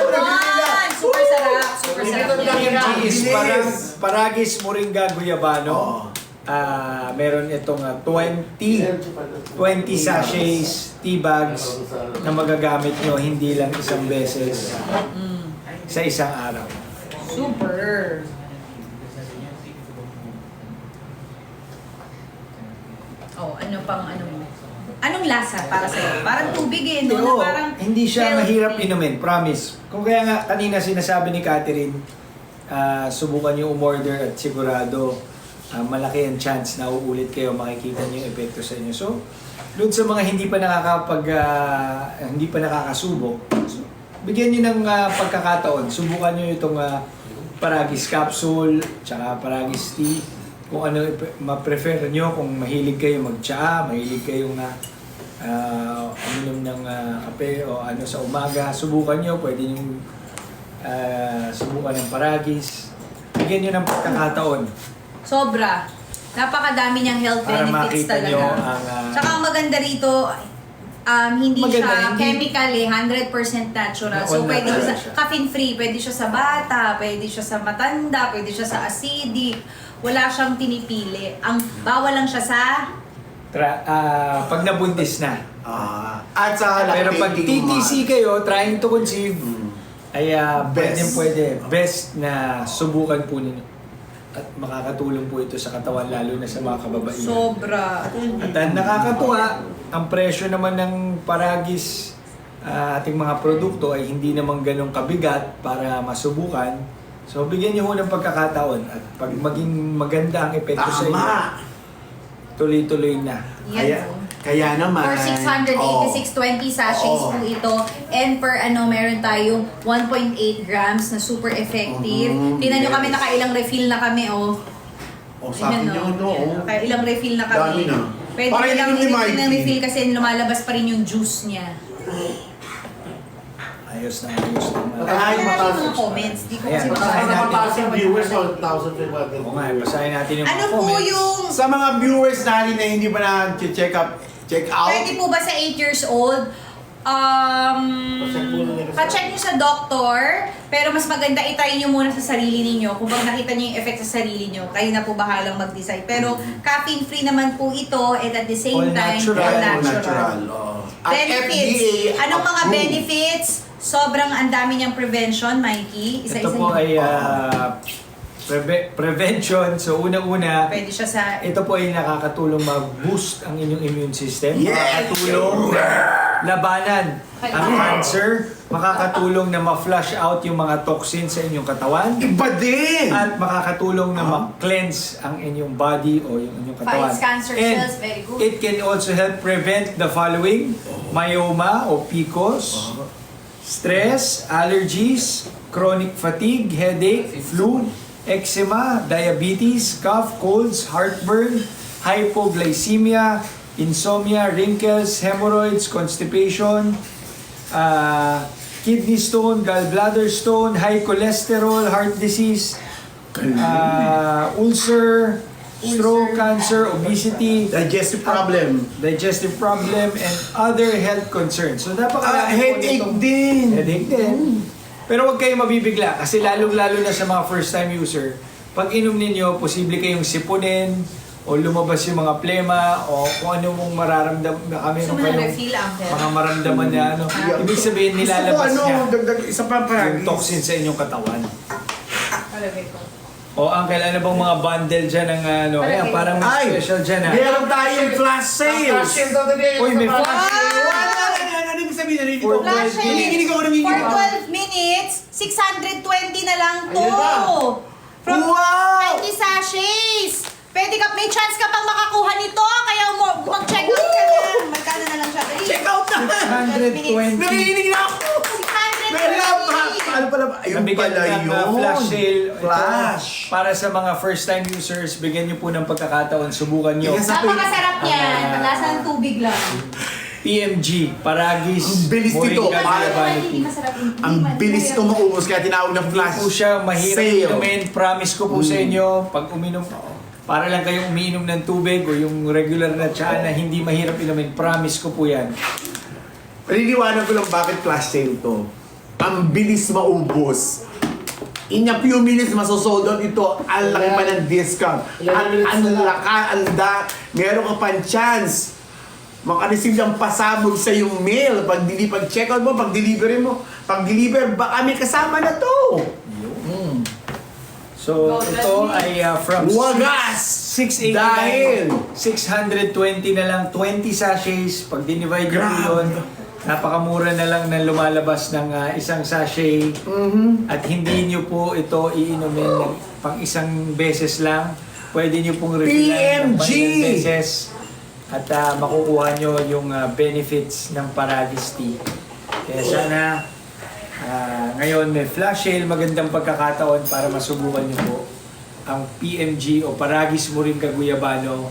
back! 1! Super sarap. Super sarap. PMG is Bilis. Paragis Moringa Guyabano. Oo. Meron itong 20 sachets, tea bags na magagamit nyo hindi lang isang beses sa isang araw. Super. Oh, ano pang ano mo? Anong lasa para sa'yo? Parang tubig eh, no? Na Oo, parang hindi siya healthy. mahirap inumin, promise. Kung kaya nga kanina sinasabi ni Catherine, subukan nyo umorder at sigurado malaki ang chance na uulit kayo, makikita nyo yung epekto sa inyo. So, doon sa mga hindi pa nakakasubok, bigyan nyo ng pagkakataon. Subukan nyo itong Paragis capsule, tsaka Paragis tea. Kung ano ma-prefer nyo, kung mahilig kayo mag-tsaa, mahilig kayong uminom ng kape o ano sa umaga, subukan nyo. Pwede nyo subukan ng Paragis. Bigyan nyo ng pagkakataon. Sobra. Napakadami niyang health Para benefits makita talaga. nyo ang, Tsaka ang maganda rito, hindi Maganda, siya hindi- chemically, 100% natural. So, All pwede natural siya, siya. caffeine free, pwede siya sa bata, pwede siya sa matanda, pwede siya sa acidic. Wala siyang tinipili. Ang bawal lang siya sa pag nabuntis na. At sa Pero pag lactating TTC kayo, trying to conceive, ay Best. pwede. Best na subukan po ninyo. At makakatulong po ito sa katawan, lalo na sa mga kababaihan. sobra. At nakakatuwa, ang presyo naman ng Paragis ating mga produkto ay hindi naman ganong kabigat para masubukan. So bigyan niyo ho ng pagkakataon at pag maging maganda ang epekto sa inyo, Tama! tuloy-tuloy na. Yan. Kaya naman... For 686.20 sachets Oo. po ito. And per meron tayong 1.8 grams na super effective. Tingnan nyo kami, Yes. nakailang refill na kami, oh. Oh, sa akin Ayan, yun, no? Ayan, nakailang refill na kami. Dami na. Pwede Parang na lang yun yung i-refill Mikey. ng refill kasi lumalabas pa rin yung juice niya. Ayos na, ayos na. Tingnan Ay, natin mataas. yung mga comments. Di ko Ayan, kasi basahin Basta natin. mataas yung viewers, 1,500. Oo nga, basahin natin yung ano mga po comments. yung... Sa mga viewers natin na hindi pa na-check out, Pwede po ba sa 8 years old? Pa-check nyo sa doktor, pero mas maganda itry nyo muna sa sarili ninyo. Kung pag nakita nyo yung effect sa sarili nyo, kayo na po bahalang mag-decide. Pero caffeine-free naman po ito and at the same All time, natural. all all natural. natural. At Benefits. FDA Anong mga approved. benefits? sobrang ang dami niyang prevention, Mikey. Ito po ay prevention. So unang-una, Pwede siya sa... ito po ay nakakatulong mag-boost ang inyong immune system. Yes! Makakatulong na labanan ang cancer. Makakatulong na ma-flush out yung mga toxins sa inyong katawan. Iba din! At makakatulong na ma-cleanse ang inyong body o yung inyong katawan. Fights cancer And cells, very good. it can also help prevent the following: myoma o PCOS, stress, allergies, chronic fatigue, headache, flu, eczema, diabetes, cough, colds, heartburn, hypoglycemia, insomnia, wrinkles, hemorrhoids, constipation, kidney stone, gallbladder stone, high cholesterol, heart disease, ulcer, stroke, cancer, obesity, Digestive problem. and other health concerns. So napakarami po Headache nitong- din. Headache din. Pero huwag kayong mabibigla kasi lalong-lalo na sa mga first-time user, pag inom ninyo, posible kayong sipunin o lumabas yung mga plema o kung ano mong mararamdaman. Kami Gusto mo nung na kayong refill, Uncle? mga maramdaman na ano. Ibig sabihin, nilalabas Gusto ko, niya dagdag isa pa yung paragis. toxin sa inyong katawan. Palagay ko. O Uncle, ano bang mga bundle dyan ng ano? Ayan, parang may Ay! special dyan ha. Meron tayong flash sales! Uy, may flash Ano ibig sabihin? Narinig For ko. Flash sale. Nanginginig ako, nanginginig For ako. 12 minutes, 620 na lang to. Ayun ba? From Wow! 20 sachets. Pwede ka, may chance ka pang makakuha nito. Kaya mag-check out ka na. Magkano na lang siya? Dali. Check out na! 120. Nanginginig na ako! Meron pa! 620. Ano pala ba? Ayun Nabigyan pala ng yun. flash sale. Ito, Flash. para sa mga first-time users, bigyan nyo po ng pagkakataon. Subukan nyo. Yes. Napakasarap yan. Lasa ng tubig lang. PMG, Paragis, Ang bilis nito. Moringa, Ay, Guayabano Hindi Tea. masarap. Ang bilis ito maubos kaya tinawag na flash Po siya, mahirap sale. inumin. Promise ko po sa inyo, pag uminom, para lang kayong umiinom ng tubig o yung regular na tsaa na hindi mahirap inumin. Promise ko po yan. Paliliwanag ko lang bakit flash sale to. Ang bilis maubos. In a few minutes, masosold out ito. Ang laki pa ng discount. At ang laka, meron ka pang chance. Makareceive ng pasabog sa yung mail. Pag-check out mo, pag-delivery mo. Pag-deliver, baka may kasama na to. So, ito ay from Wagas! 689, Dahil 620 na lang, 20 sachets. Pag dinivide nyo po yun, napakamura na lang ng lumalabas ng isang sachet. At hindi nyo po ito iinumin ng pang isang beses lang. Pwede nyo pong refillan ng PMG! pang ilang beses. At makukuha nyo yung benefits ng Paragis Tea. Kaya sana ngayon may flash sale, magandang pagkakataon para masubukan nyo po ang PMG o Paragis Moringa Guayabano.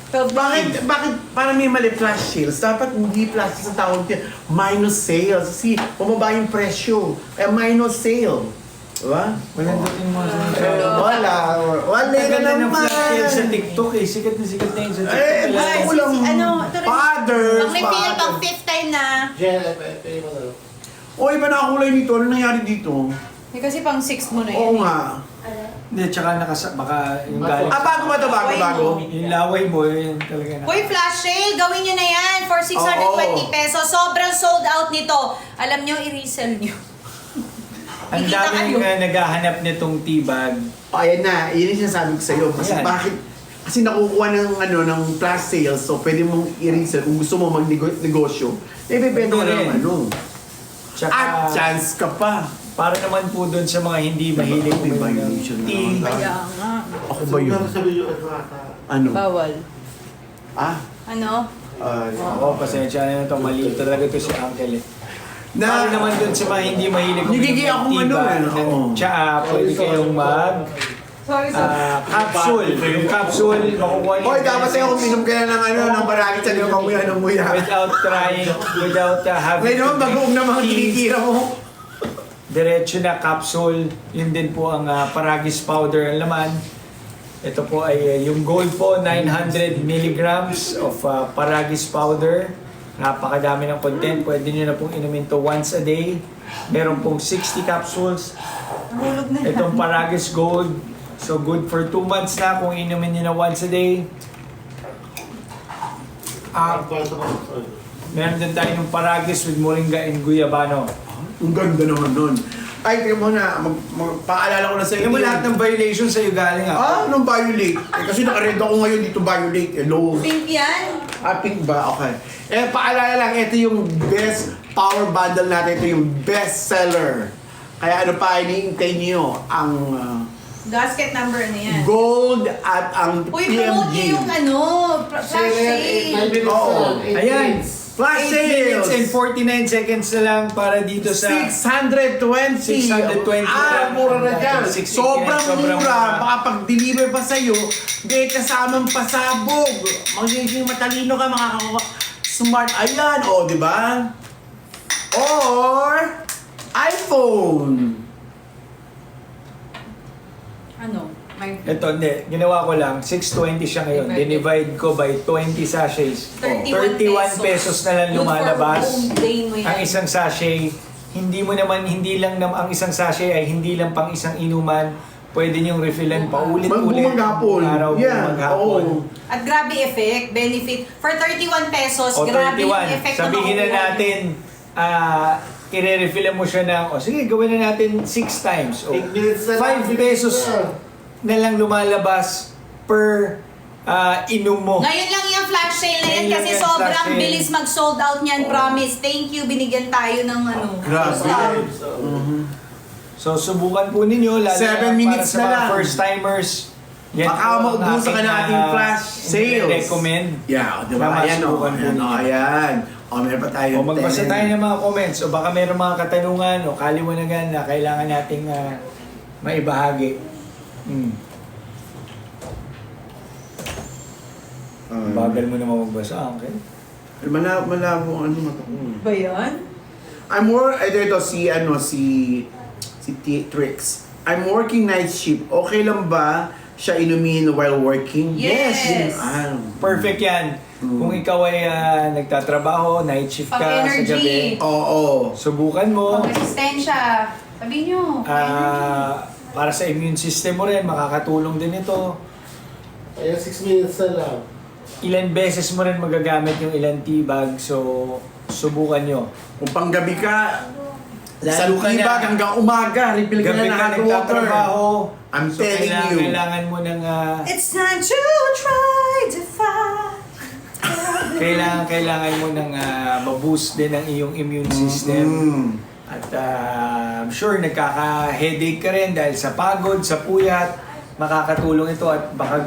Bakit para may mali flash sales? Dapat hindi flash sales ang tawag niya. Minus sales. Kasi bumaba yung presyo. Kaya minus sale. Diba? Walang dating mga Wala na Ganda ng naman. flash sale sa TikTok eh. Sikat na yun sa TikTok. Eh, Kailangan- kulang. Fathers. Pang-refill pang 5th time na. Jen, pwede mo na. O, iba na kulay nito. Ano nangyari dito? Eh, kasi pang 6th mo na Oo yun. nga. Hindi, tsaka baka yung galing. Bago ba ito? Bago. Yung laway mo, yun talaga na. Uy, flash sale, gawin nyo na yan for 620 Oo. pesos. Sobrang sold out nito. Alam nyo, i-resell nyo. Ang Kikita daming kayo. naghahanap nitong tea bag. O, ayan na. Yun yung sinasabi ko sa'yo. Kasi Ayan. bakit? Kasi nakukuha ng flash sales. So, pwede mong i-resell. Kung gusto mo mag-negosyo, ibibenta mo Pwede ng rin. ano. Tsaka, At chance ka pa. para naman po doon sa mga hindi mahilig May uminom ng violation na tea. naman. Kaya nga. Ako ba yun? Sa video, ata. Ano? Bawal. Ah? Ano? Oo, pasensya na ito. Mali talaga to si Uncle eh. Na, Para naman doon sa mga hindi mahilig Nagiging ng akong tea ano bag, eh, oo. Tsaa, pwede kayong mag Sorry, capsule. Yung capsule, makukuha niyo. Hoy, dapat sa'yo uminom ka na ng barangay sa liyo kamuya ng muya. Without trying, without having Ngayon naman, bagoong na mga tea. kinikira mo. Diretso na capsule, yun din po ang Paragis powder ang laman. Ito po ay yung gold po, 900 milligrams of Paragis powder. Napakadami ng content, pwede nyo na pong inumin to once a day. Meron pong 60 capsules. nahulog na. Itong Paragis Gold, so good for 2 months na kung inumin nyo na once a day. Meron din tayo ng Paragis with Moringa and Guayabano. Ang ganda naman nun. Ay, tingnan mo na, paalala ko na sa Tingnan mo lahat ng violation sa'yo galing Anong violate? Kasi nakared ako ngayon dito violate. Hello. Pink yan. Pink ba? Okay. Paalala lang, ito yung best power bundle natin. Ito yung best seller. Kaya ano pa, iniintay niyo ang Gasket number na yan. gold at ang Uy, promote niyo yung flash sale. Oo. Ayan. Flash 8 minutes and sales! 49 seconds na lang para dito sa 620. 620. Mura na dyan. 689, Sobrang sobrang mura. mura. Baka pag-deliver pa sa'yo, may kasamang pasabog. Magiging matalino ka, makakakuha. Smart. Ayan, di ba? Or, iPhone. Ano? Ito, hindi. Ginawa ko lang. 620 siya ngayon. Dinivide ko by 20 sachets. 31 pesos na lang lumalabas. Good for home day mo yan. Ang isang sachet, hindi ang isang sachet ay hindi lang pang isang inuman. Pwede niyong refillan paulit-ulit. Maghapon. Araw, maghapon. At grabe effect, benefit. For 31 pesos, O grabe yung 31. effect Sabihin na natin, i-refillan mo siya ng, sige, gawin na natin 6 times. O, 8 minutes na 5 pesos na lang lumalabas per inom mo. Ngayon lang yung flash sale na yan Ngayon lang kasi yung sobrang flash sale. bilis mag-sold out niyan, promise. Thank you, binigyan tayo ng Grabe. discount. So, subukan po ninyo, lalo 7 minutes para sa na mga lang. first-timers. Baka po ang maubusan ka na ating flash sales. recommend. Yeah, di Na ba? Ayan, masubukan po ninyo. ayan. Meron pa tayo. O magbasa tayo ng mga comments o baka mayroong mga katanungan o kaliwanagan na kailangan nating maibahagi. Bagal mo naman magbasa, okay? Malabo, ano mata ko. Ba yan? I'm more, si Trix. I'm working night shift. Okay lang ba siya inumin while working? Yes. Perfect yan. Kung ikaw ay nagtatrabaho, night shift ka sa Pang-energy. gabi, Oo. subukan mo. Pang-resistensya. Sabi nyo. Para sa immune system mo rin, makakatulong din ito. Ayan, 6 minutes na lang. Ilan beses mo rin magagamit yung ilang tea bag, so subukan nyo. Kung panggabi ka, Lalo sa ka na- tibag hanggang umaga, refill ka Gabi na ng ka hot water. nagtatrabaho, I'm telling you. Kailangan mo ng It's time to try to fight. kailangan mo ng ma-boost din ang iyong immune system. At I'm sure nagkaka-headache ka rin dahil sa pagod, sa puyat, makakatulong ito at baka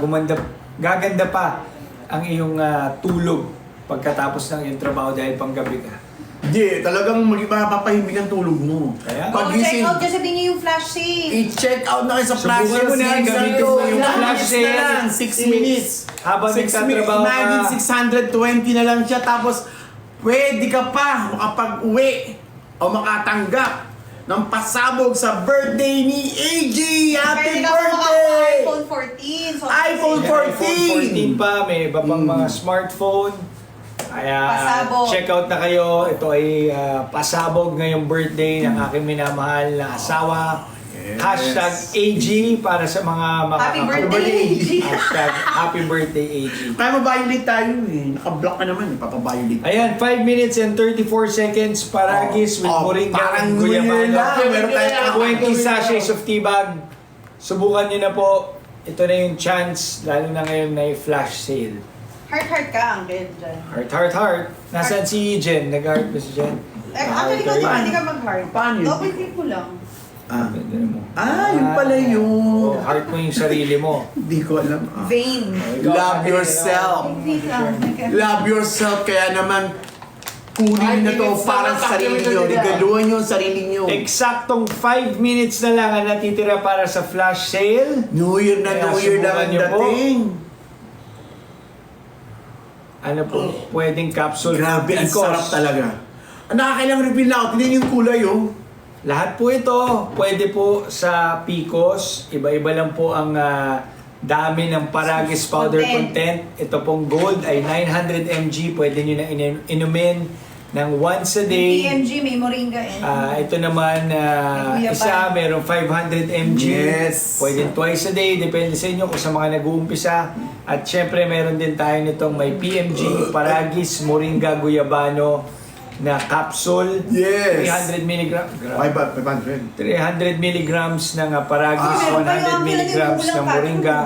gaganda pa ang iyong tulog pagkatapos ng iyong trabaho dahil panggabi ka. Hindi, talagang mapapahimik ang tulog mo. Kaya? Check out kasi sabihin nyo yung flash sale. I-check out na kayo sa flash Subukan mo na, sales. gamitin mo yung flash sale. 6 minutes. Habang 6 minutes. nagtatrabaho ka. Imagine 620 na lang siya. Tapos, pwede ka pa makapag-uwi o makatanggap ng pasabog sa birthday ni AG. Happy Pwede ka birthday! iPhone 14. So, iPhone 14. iPhone 14 pa, may iba pang mga smartphone. Kaya Pasabog. check out na kayo. Ito ay pasabog ngayong birthday ng aking minamahal na asawa. Hashtag AG para sa mga Happy birthday, AG. Hashtag Happy birthday AG. Kaya mabiolate tayo eh. Naka-block ka naman. Papabiolate. Ayan, 5 minutes and 34 seconds Paragis with Moringa parang and New Year Guyabano. lang. Meron tayong 20 sachets of tea bag. Subukan nyo na po. Ito na yung chance, lalo na ngayon na flash sale. Heart ka, Uncle Jen. Heart. Nasaan si Jen? Nag-heart ba si Jen? Actually, ikaw Paano? hindi ka mag-heart. Paano yun? Double click mo lang. Pwede mo. Yun pala yun. Heart mo yung sarili mo. Hindi ko alam. Vein. Love yourself. Wait lang. Love yourself. Kaya naman, kunin na to para sa sarili nyo. Regaluhan nyo ang sarili nyo. Eksaktong 5 minutes na lang ang natitira para sa flash sale. New Year na Kaya New Year lang subukan ang nyo po. dating. Ano po, pwedeng capsule. Grabe, ang Picos. sarap talaga. Ang nakakailang reveal na ako. Tingnan yung kulay, oh. Lahat po ito, pwede po sa Picos. Iba-iba lang po ang dami ng Paragis powder content. Ito pong gold ay 900 mg. Pwede nyo na inumin ng once a day. PMG, may moringa and... Ito naman, May isa, merong 500 mg. Yes. Pwede twice a day, depende sa inyo kung sa mga nag-uumpisa. At syempre, meron din tayo nitong may PMG, Paragis, Moringa, Guyabano. na capsule. Yes. 300 milligrams. 500. 300 milligrams ng Paragis, Ah. 100 milligrams ng Moringa,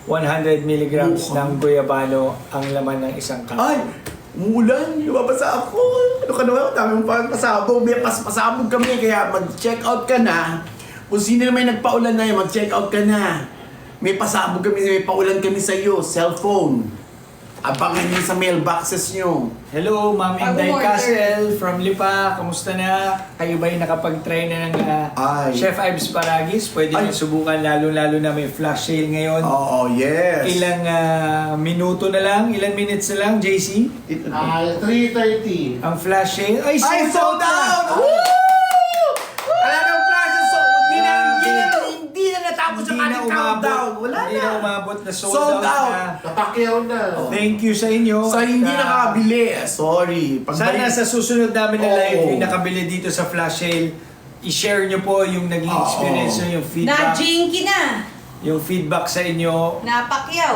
100 milligrams Oh. ng Guyabano ang laman ng isang cup. Ay! Umulan! Lumabasa ako! Ano ka naman? Daming pasabog. May pasabog kami. Kaya mag-check out ka na. Kung sino naman nagpaulan na yun, mag-check out ka na. May pasabog kami. May paulan kami sa iyo. Cellphone. Abangan niyo sa mailboxes niyo. Hello, Ma'am Inday Pag-order. Castle from Lipa. Kamusta na? Kayo ba'y nakapag-try na ng Ay. Chef Ives Paragis? Pwede Ay. nyo subukan, lalo-lalo na may flash sale ngayon. Oo, yes. Ilang minuto na lang? Ilang minutes na lang, JC? 3:30. Ang flash sale? Ay, Ay, sold out! na! Woo! Alam mo, Francis, so, hindi na natapos yung ating countdown. Wala Hindi na na. umabot na sold, Sold out. na. Napakyaw na. Thank you sa inyo. Sa hindi At, nakabili, sorry. Sana sa susunod namin na Oo. live yung nakabili dito sa flash sale, i-share nyo po yung naging Oo. experience nyo, yung feedback. Na-jinky na. Yung feedback sa inyo Napakyaw.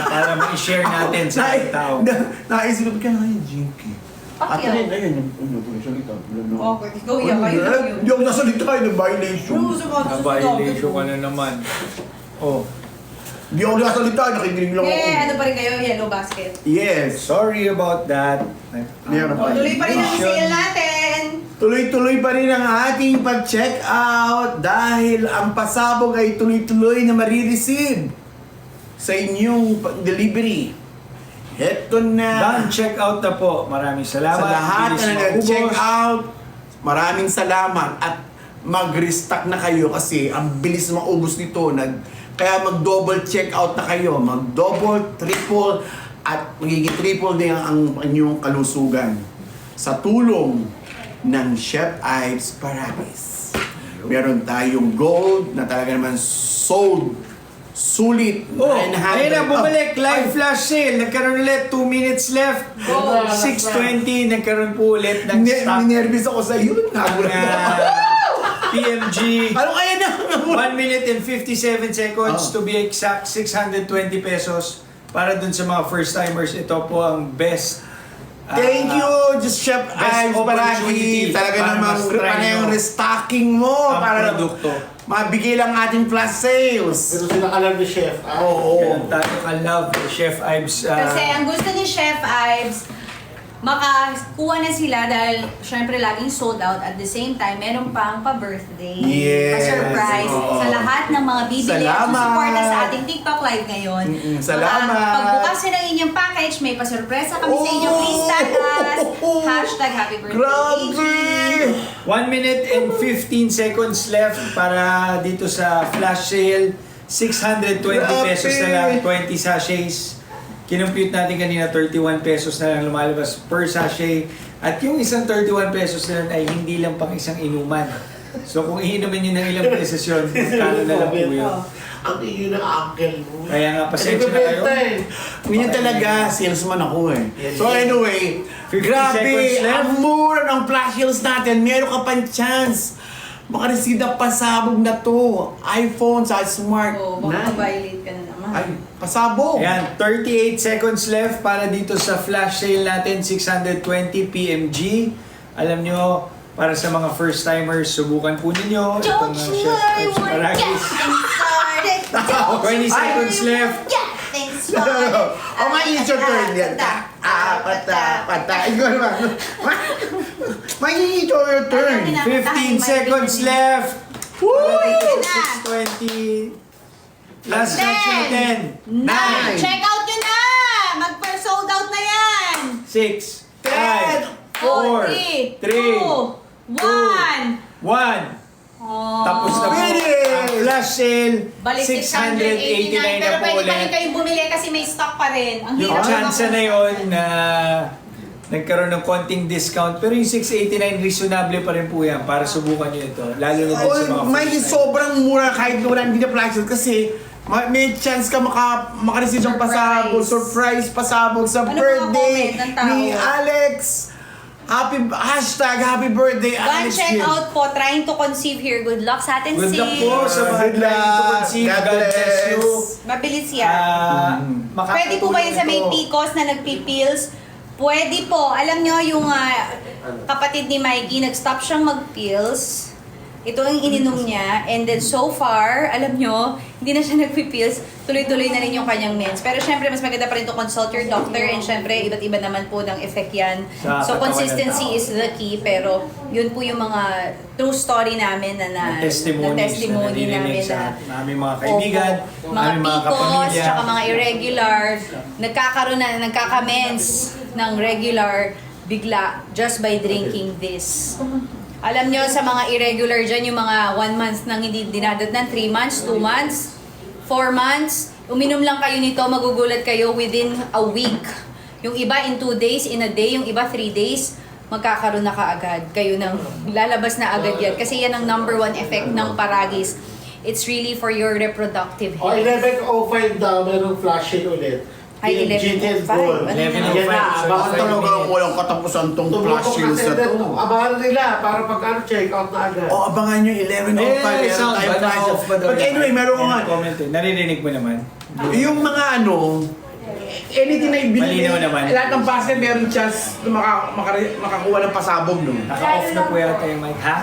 para ma-share natin sa mga tao. Naisip ka na yung Jinky. Pakyaw. Ate, ayun, yung salita. Okay, ikaw yan. Kayo lang yun. Hindi ako nasalita ng violation. Na-violation ka na naman. Oh, Hindi ako nasalita, nakikinig lang ako. Ano pa rin kayo? Yellow basket. Yes. sorry about that. Meron pa. Tuloy pa rin ang sale natin. Tuloy-tuloy pa rin ang ating pag-check out dahil ang pasabog ay tuloy-tuloy na marireceive sa inyong delivery. Heto na. Done, check out na po. Maraming salamat. Sa lahat Bilis na nag-check maubos. out, maraming salamat at mag-restock na kayo kasi ang bilis maubos nito. Kaya mag-double check out na kayo. Mag-double, triple, at magiging triple din ang inyong kalusugan. Sa tulong ng Chef Ives Paragis. Meron tayong gold na talaga naman sold. Sulit. Oh, 900. ayun na, bumalik. Live Ay, flash sale. Nagkaroon ulit. 2 minutes left. Go. 6:20. Nagkaroon po ulit ng stock. Ninervous ako sa iyo. Nagulat ng, ako. PMG. Ano kaya na? 1 minute and 57 seconds Oh. to be exact, 620 pesos. Para dun sa mga first timers, ito po ang best. Thank you, just Chef Ives opportunity Paragis. Talaga para namang mas-try yung nyo restocking mo ang para produkto. mabigay lang ating flash sales. Pero sila alam ni Chef. Oo. Ganun tayo ka-love, Chef Ives. Kasi ang gusto ni Chef Ives, makakuha na sila dahil syempre laging sold out at the same time meron pang pa-birthday, Yes. pa-surprise Oo. sa lahat ng mga bibili at Salamat. susuporta sa ating TikTok live ngayon. Salamat. Pagbukas ng inyong package, may pa-surpresa kami sa inyo. Please tag us. Hashtag happy birthday, Grabe! AG. 1 minute and 15 seconds left para dito sa flash sale. 620 Grabe! pesos na lang, 20 sachets. Kinumpute natin kanina 31 pesos na lang lumalabas per sachet. At yung isang 31 pesos na lang ay hindi lang pang isang inuman. So kung iinumin nyo ng ilang beses yun, magkano na lang po yun. Ang iyo ng uncle mo. Kaya nga, pasensya na kayo. Ganyan talaga, salesman ako eh. Yes. So anyway, 50 seconds grabe, left. ang mura ng flash sales natin. Meron ka pang chance. Makareceive ng pasabog na to. iPhone sa smart. Oh, baka ma-violate ka na naman. Ay, pasabog. Ayan, 38 seconds left para dito sa flash sale natin, 620 PMG. Alam nyo, para sa mga first timers, subukan po ninyo. Don't Chef you worry, Ives we're Paragis. getting started. Don't 20 you seconds worry, left. we're getting started. Oh, may it's your turn yan. Pata. Ikaw naman. May it's your turn. 15 seconds left. Uy! 620. Last chance na 10. 9. Check out nyo na! Mag-sold out na yan! 6, 5, 4, 3, 2, 1. 1. Oh. Tapos na po Finish! ang flash sale. Balik 689 689. na Pero po pwede pa rin ulit. kayong bumili kasi may stock pa rin. Ang Yung hirap chance na yun na nagkaroon ng konting discount. Pero yung 689, reasonable pa rin po yan para subukan nyo ito. Lalo na din sa mga May first time. sobrang mura kahit wala hindi na flash sales kasi may chance ka makareceive ng pasabog, surprise pasabog sa Ano mga birthday comment ng tao? ni Alex. Happy birthday, One Alex. check Gil. out po, trying to conceive here. Good luck sa atin, Good luck sis. po sa mga Good luck. trying to conceive. God God bless bless. you. Mabilis yan. Pwede po ba yun sa may ito. PCOS na nagpipills? Pwede po. Alam nyo yung kapatid ni Mikey, nag-stop siyang mag-pills. Ito ang ininom niya. And then so far, alam nyo, hindi na siya nagpipills. Tuloy-tuloy na rin yung kanyang meds. Pero syempre, mas maganda pa rin to consult your doctor. And syempre, iba't iba naman po ng effect yan. So consistency is the key. Pero yun po yung mga true story namin na testimony namin sa aming mga kaibigan, Opo. Mga aming mga PCOS, kapamilya. tsaka mga irregular, nagkaka-mens ng regular bigla just by drinking this. Alam nyo, sa mga irregular dyan, yung mga 1 month nang hindi dinadatnan, 3 months, 2 months, 4 months, uminom lang kayo nito, magugulat kayo within a week. Yung iba in 2 days, in a day, yung iba 3 days, magkakaroon na kaagad. Kayo nang lalabas na agad yan. Kasi yan ang number 1 effect ng paragis. It's really for your reproductive O, health. 11:05 daw, merong flashing ulit. Ay, 11:05. 11:05. Bakit talaga walang katapusan tong flash shields na to? Abangan nila para pag check out na agad. O, abangan nyo, 11:05. meron sound tayong ba? flash Na-off ba daw But yan? anyway, meron ko nga. Comment eh. Naririnig mo naman. Yung mga anything na ibili. Malinaw naman. Lahat ng basket meron chance na makakuha ng pasabog, no? Naka-off na po yata yung mic. Ha?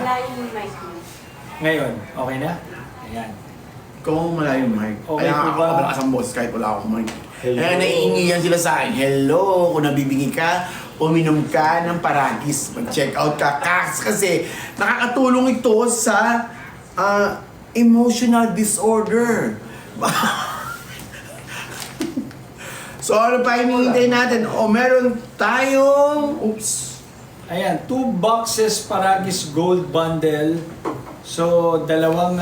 Ngayon, okay na? Ayan. Kung malayo yung mic. Okay Kaya po ako ba? malakas ang boss kahit wala akong mic. Hello. Kaya naiingiyan sila sa akin. Hello, kung nabibingi ka, uminom ka ng paragis. Mag-check out ka. Kasi nakakatulong ito sa emotional disorder. So ano pa hinihintay natin? O meron tayong... Oops. Ayan, 2 boxes Paragis Gold Bundle. So, dalawang...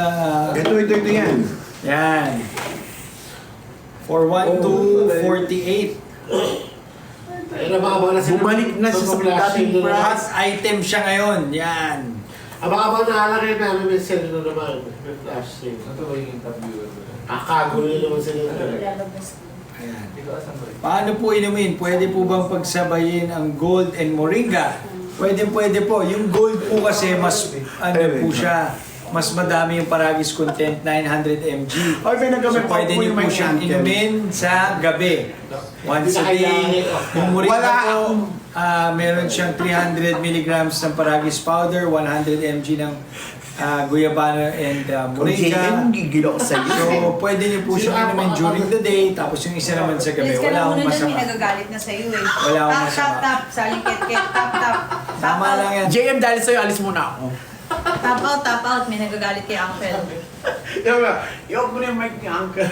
Ito yan. yan. For 1,248. Ayun na, abang na sila. Bumalik na siya sa flashing dating na. Hot item siya ngayon. Yan. Abang na alakay namin may sila na naman. May flashing. Akagulo naman sila. Ayan. Paano po inumin? Pwede po bang pagsabayin ang gold and moringa? Pwede po. Yung gold po kasi mas po siya. Mas madami yung Paragis content, 900 mg. Ay, may So nagamit pwede pa po niyo yung po may siyang uncle. inumin sa gabi. Once a day. Yung moringa Wala po, meron siyang 300 mg ng Paragis powder, 100 mg ng guyabano and Kung JM, moringa. gigil ako sa iyo. So, pwede niyo po siyang inumin during the day, tapos yung isa naman sa gabi. Please ka Wala lang akong muna dyan, masama. may nagagalit na sa'yo eh. Wala akong Tap, masama. tap, saling ket-ket, tap, tap. Tama lang yan. JM, dahil sa'yo, alis muna ako. Tap out, may nagagalit kay Uncle. Diba? Iwan mo na yung mic ni uncle.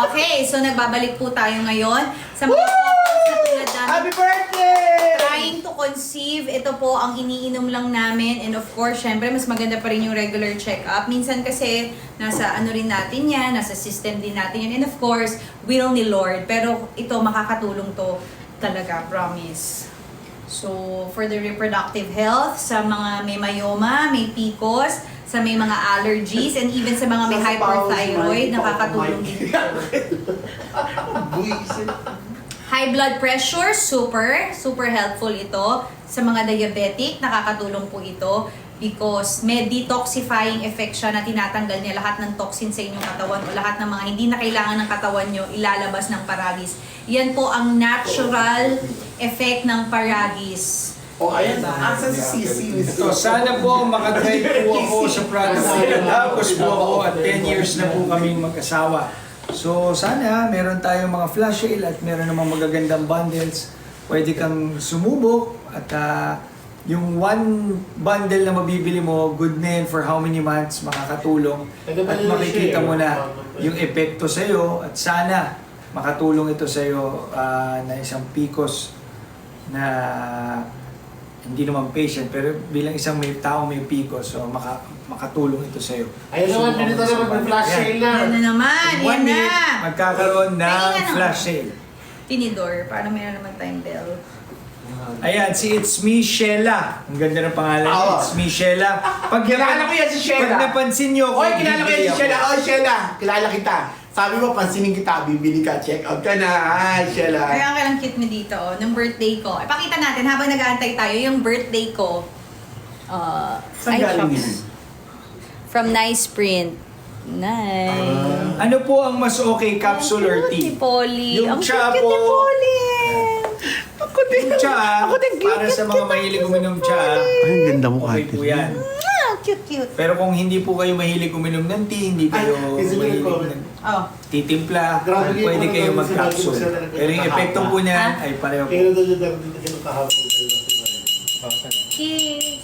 Okay, so nagbabalik po tayo ngayon sa mga couples na tulad namin. Happy birthday! Trying to conceive, ito po ang iniinom lang namin. And of course, syempre, mas maganda pa rin yung regular check-up. Minsan kasi, nasa ano rin natin yan, nasa system din natin yan. And of course, will ni Lord. Pero ito, makakatulong to talaga, promise. So, for the reproductive health, sa mga may myoma, may PCOS, sa may mga allergies, and even sa mga may hyperthyroid, nakakatulong din ito. High blood pressure, super helpful ito. Sa mga diabetic, nakakatulong po ito because may detoxifying effect siya na tinatanggal niya lahat ng toxin sa inyong katawan o lahat ng mga hindi na kailangan ng katawan nyo, ilalabas ng paragis. Yan po ang natural effect ng paragis. O, ayan. Asa si Sisi? So, sana po makatry po ako sa product nila. Tapos po ako at 10 years na po kaming mag-asawa. So, sana meron tayong mga flash sale at meron namang magagandang bundles. Pwede kang sumubok at yung one bundle na mabibili mo, good na yun for how many months, makakatulong. At makikita mo na yung epekto sa'yo at sana makatulong ito sa'yo na isang PCOS na hindi naman patient, pero bilang isang may taong may PCOS, so makatulong ito sa'yo. Ayun naman, pinito naman may flash sale na. Yan na naman, In 1 yan na! minute, magkakaroon ng Tingnan naman. flash sale. Tinidor, para meron naman tayong bell. Ayan, si It's Me Sheila. Ang ganda ng pangalan, Oo. It's Me Sheila. Pag Kilala ko yan si Sheila. Pag napansin nyo, Oy, kilala ko yan si bibili Sheila. ako. Oy, Sheila. Kilala kita. Sabi mo, pansinin kita, bibili ka, check out ka na. Ay, Sheila. Kaya ang cute mo dito, oh, ng birthday ko. Ipakita natin habang nag-aantay tayo, yung birthday ko. Saan galing yun? From Nice Print. Nice. Ano po ang mas okay, capsule or Ang cute ni tea? Polly. Yung Ang Chapo. cute ni Polly. Yung tsaa, para sa mga mahilig uminom tsaa, Ay, ang ganda mo, okay po yan. Cute. Pero kung hindi po kayo mahilig uminom ng tea, hindi kayo mahilig ng Oh. titimpla, Grabe, pwede yung kayo mga mag-capsule. sinabi ko sa Pero yung epekto po niyan ay pareho po. Kaya doon yung dito kahapon. Kiss.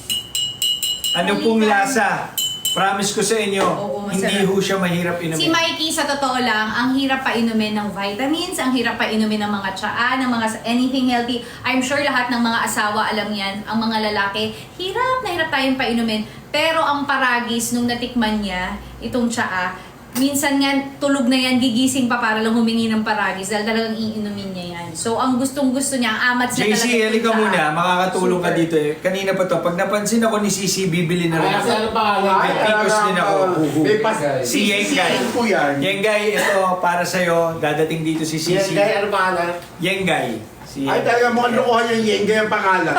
Ano pong lasa? Promise ko sa inyo, Oo, masarap. hindi ho siya mahirap Si inumin. Mikey, sa totoo lang, ang hirap pa inumin ng vitamins, ang hirap pa inumin ng mga tsaa, ng mga anything healthy. I'm sure lahat ng mga asawa alam yan, ang mga lalaki, hirap na hirap tayong painumin. Pero ang paragis, nung natikman niya, itong tsaa, minsan nga tulog na yan, gigising pa para lang humingi ng paragis dahil talagang iinumin niya yan. So, ang gustong-gusto niya, ang amats niya JC, itong halika tsaa. muna, makakatulong ka Super. dito eh. Kanina pa to, pag napansin ako ni CC, bibili na rin Kasi ako. ano pangalan? May picos din ako. May pas... Si Yengay. po yan. Yengay, ito para sa'yo, dadating dito si Yan, CC. guys, ano pangalan? Yengay. Si Ay, talaga mukhang lokohan yung Yengay ang pangalan.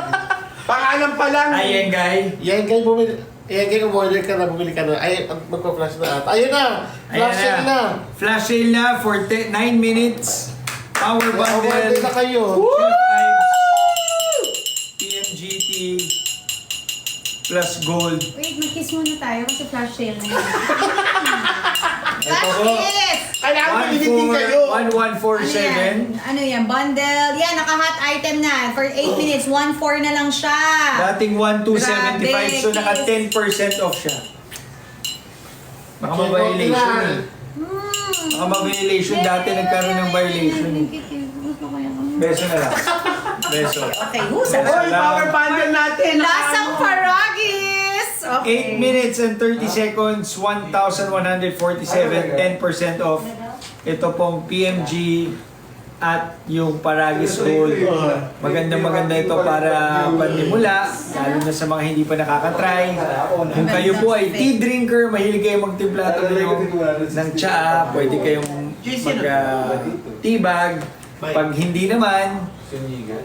Pangalan pa lang. Ay, Yengay. Yan, guys, bumili. Yan, guys, umorder ka na, bumili ka na. Ay, magpa-flash na ata. Ayun na! Flash sale na! Flash sale na for 9 minutes. Power bundle. Umorder na kayo. Chef Ives, PMGT plus gold. Wait, mag-kiss muna tayo kasi flash sale na yan. Ito Flash ko. kiss! Kailangan pinitin kayo. 1147. Ano yan? Bundle. Yan, naka-hot item na. For 8 minutes, 1.4 na lang siya. Dating 1275, Grabe, so naka kiss. 10% off siya. Baka ma-violation eh. Baka ma-violation. Dati nagkaroon ng violation eh. Beso na lang. Beso. Okay, husa. Hoy, power bundle natin. Lasang paragis! Okay. 8 minutes and 30 seconds, 1,147, 10% off. Ito pong PMG at yung Paragis Gold. Maganda ito para panimula, lalo na sa mga hindi pa nakakatry. Kung kayo po ay tea drinker, mahilig kayo magtimpla ng tsaa, pwede kayong mag-tea bag. Pag hindi naman,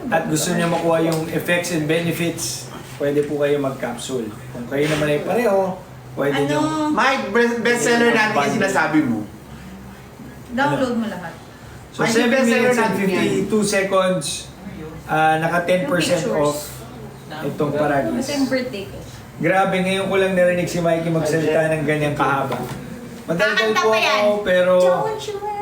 at gusto niya makuha yung effects and benefits, pwede po kayo mag-capsule. Kung kayo naman ay pareho, pwede nyo. Ano? Mike, bestseller natin yung sinasabi mo. Download mo lahat. So Ay, 7 yung bestseller minutes and natin yan. 52 seconds, naka 10% Pictures. off itong Paragis. Kasi yung birthday ko. Grabe, ngayon ko lang narinig si Mikey magsalita ng ganyang kahaba. Madaldal Kakanta po pa yan. ako, pero Don't you worry.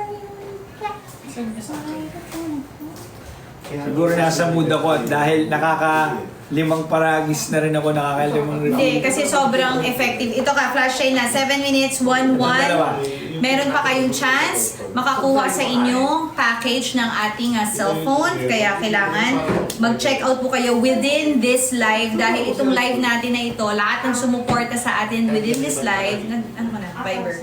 siguro nasa mood ako at dahil nakaka-5 Paragis na rin ako, nakaka-5 Hindi, kasi sobrang effective. Ito ka, flash sale na. 7 minutes, 1-1. Meron pa kayong chance makakuha sa inyong package ng ating cellphone. Kaya kailangan mag-check out po kayo within this live. Dahil itong live natin na ito, lahat ng sumuporta sa atin within this live, ano ka na, Viber.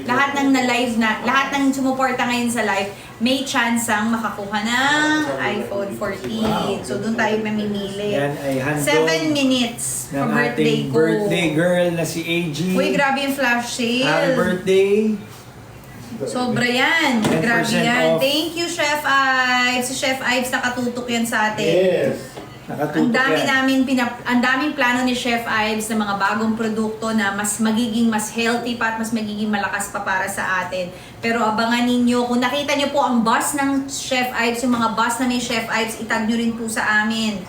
Lahat ng na-live na, lahat ng sumuporta ngayon sa live, may chance ang makakuha ng iPhone 14. So doon tayo mamimili. Yan ay handog 7 minutes ng for birthday ating ko. birthday girl na si AG. Uy, grabe yung flash Happy sale. birthday! Sobra yan. 10% Grabe yan. off. Thank you, Chef Ives. Si Chef Ives nakatutok yan sa atin. Yes. Ang Nakatutok dami yan. ang daming plano ni Chef Ives na mga bagong produkto na mas magiging mas healthy pa at mas magiging malakas pa para sa atin. Pero abangan ninyo, kung nakita nyo po ang bus ng Chef Ives, yung mga bus na may Chef Ives, itag nyo rin po sa amin.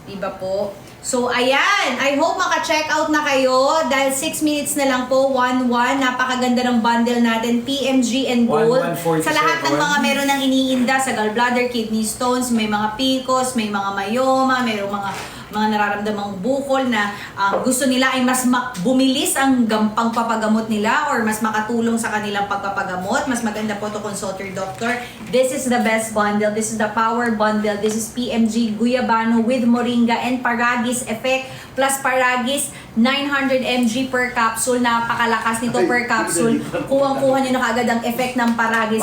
Diba po? So, ayan. I hope maka-check out na kayo dahil 6 minutes na lang po, 1-1. Napakaganda ng bundle natin, PMG and Gold. 1-1-47. Sa lahat ng mga meron ng iniinda sa gallbladder, kidney stones, may mga PCOS, may mga myoma, mayroong mga nararamdamang bukol na gusto nila ay mas bumilis ang pagpapagamot nila or mas makatulong sa kanilang pagpapagamot. Mas maganda po to consult your doctor. This is the best bundle. This is the power bundle. This is PMG Guyabano with Moringa and Paragis Effect plus Paragis 900 mg per capsule. Napakalakas nito per capsule. Kuwang-kuha nyo na kagad ang effect ng Paragis.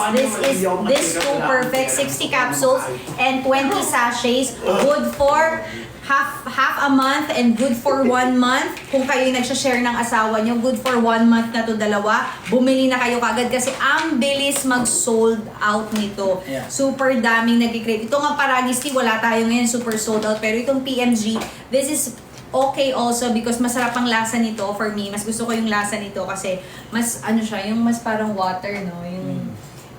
This two perfect 60 capsules and 20 sachets. Good for half a month and good for 1 month. Kung kayo nagsha-share ng asawa nyo, good for 1 month na to dalawa. Bumili na kayo kagad kasi ang bilis mag-sold out nito. Yeah. Super daming nag-crave. Ito nga Paragis tea, wala tayo ngayon super sold out. Pero itong PMG, this is okay also because masarap ang lasa nito for me. Mas gusto ko yung lasa nito kasi mas ano siya, yung mas parang water, no? Yung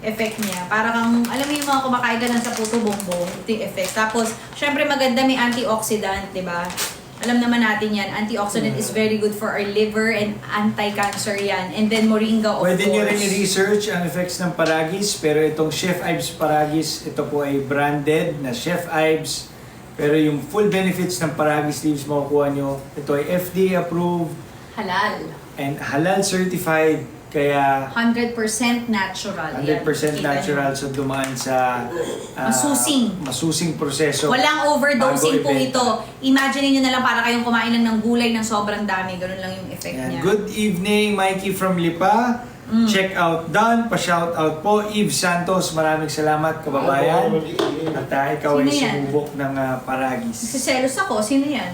effect niya. Para kang, alam mo yung mga kumakain ka lang sa puto bongbong, ito yung effect. Tapos, syempre maganda may antioxidant, di ba? Alam naman natin yan, antioxidant is very good for our liver and anti-cancer yan. And then moringa, of Pwede nyo rin course. i-research ang effects ng Paragis, pero itong Chef Ives Paragis, ito po ay branded na Chef Ives. Pero yung full benefits ng Paragis leaves makukuha nyo, ito ay FDA approved Halal. and halal certified, kaya 100% natural. 100% Yan, kita natural, nyo. so dumaan sa masusing proseso. Walang overdosing bago po ibenta. ito. Imagine nyo na lang para kayong kumain lang ng gulay ng sobrang dami. Ganun lang yung effect Yan. niya. Good evening, Mikey from Lipa. Check out done. Pa-shout out po. Eve Santos, maraming salamat kababayan. At ikaw ay Sino yan? sumubok ng Paragis. Nagsiselos ako. Sino yan?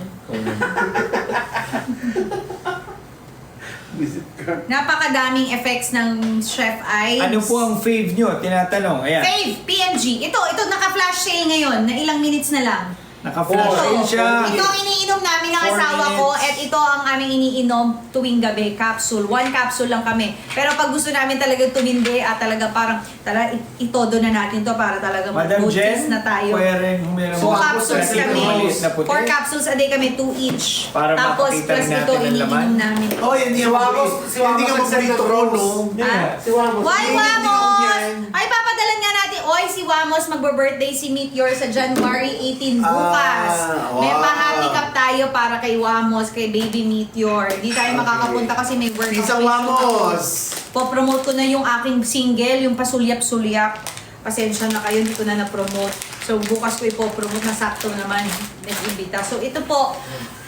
Napakadaming effects ng Chef Ives. Ano po ang fave nyo? Tinatanong. Ayan. Fave, PMG. Ito naka-flash sale ngayon na ilang minutes na lang. Naka-flash Ito, sale siya. ito ang iniinom namin ng 4 asawa ko minutes. at ito ang aming iniinom tuwing gabi, capsule. 1 capsule lang kami. Pero pag gusto namin talaga tumindi at talaga parang itodo na natin to para talaga Madam mag-good Jen, na tayo. pwede humiram 2 mo. capsules Kasi kami. maliit na puti. 4 capsules a day kami, 2 each. Para Tapos mapakita plus rin ito natin ang iniinom laman. namin. Oh, yan yung hindi ka magsalito ko, no? Ha? Si Wamos. Why Hindi Wamos? yan. Ay, papadalan nga natin. Oy, si Wamos magbe-birthday si Meteor sa January 18 bukas. Ah, May wow. pa-happy cup tayo para kay Wamos, kay Baby Meteor. Hindi tayo makakapunta kasi may work. Isang Wamos! Po-promote ko na yung aking single, yung Pasulyap-Sulyap. Pasensya na kayo, hindi ko na na-promote. So, bukas ko ipopromote na sakto naman. Nag-imbita. So, ito po.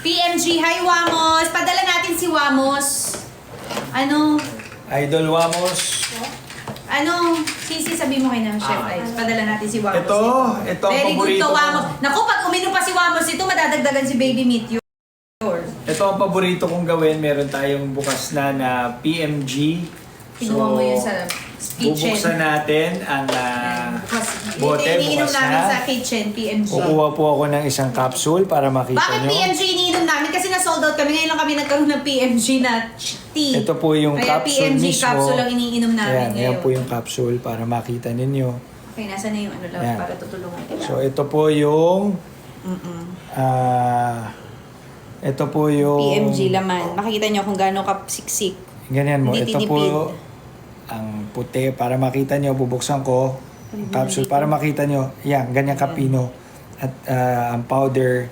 PMG, hi Wamos! Padala natin si Wamos. Ano? Idol Wamos. Ano, Sisi, sabi mo kay ng Chef Ives, padala natin si Wamos. Ito ang Very good paborito to ko. Wamos. Naku, pag uminom pa si Wamos ito, madadagdagan si Baby Meteor. Ito ang paborito kong gawin. Meron tayong bukas na PMG. Kinuha mo yun sa kitchen. Bubuksan natin ang Bukas. bote. Ito iniinom Bukas namin na. sa kitchen, PMG. Kukuha po ako ng isang capsule para makita Bakit nyo. PMG iniinom namin? Kasi na-sold out kami. Ngayon lang kami nagkaroon ng PMG na tea. Ito po yung Kaya capsule PMG mismo. capsule ang iniinom namin Ayan, ngayon. yan po yung capsule para makita ninyo. Okay, nasa na yung ano lang Ayan. para tutulungan kita. So ito po yung ito po yung PMG laman. Makikita nyo kung gaano ka siksik. ganyan mo. Hindi Ito po tinipid. ang puti para makita nyo. Bubuksan ko ang capsule para makita nyo. Yan, ganyan kapino. At ang powder,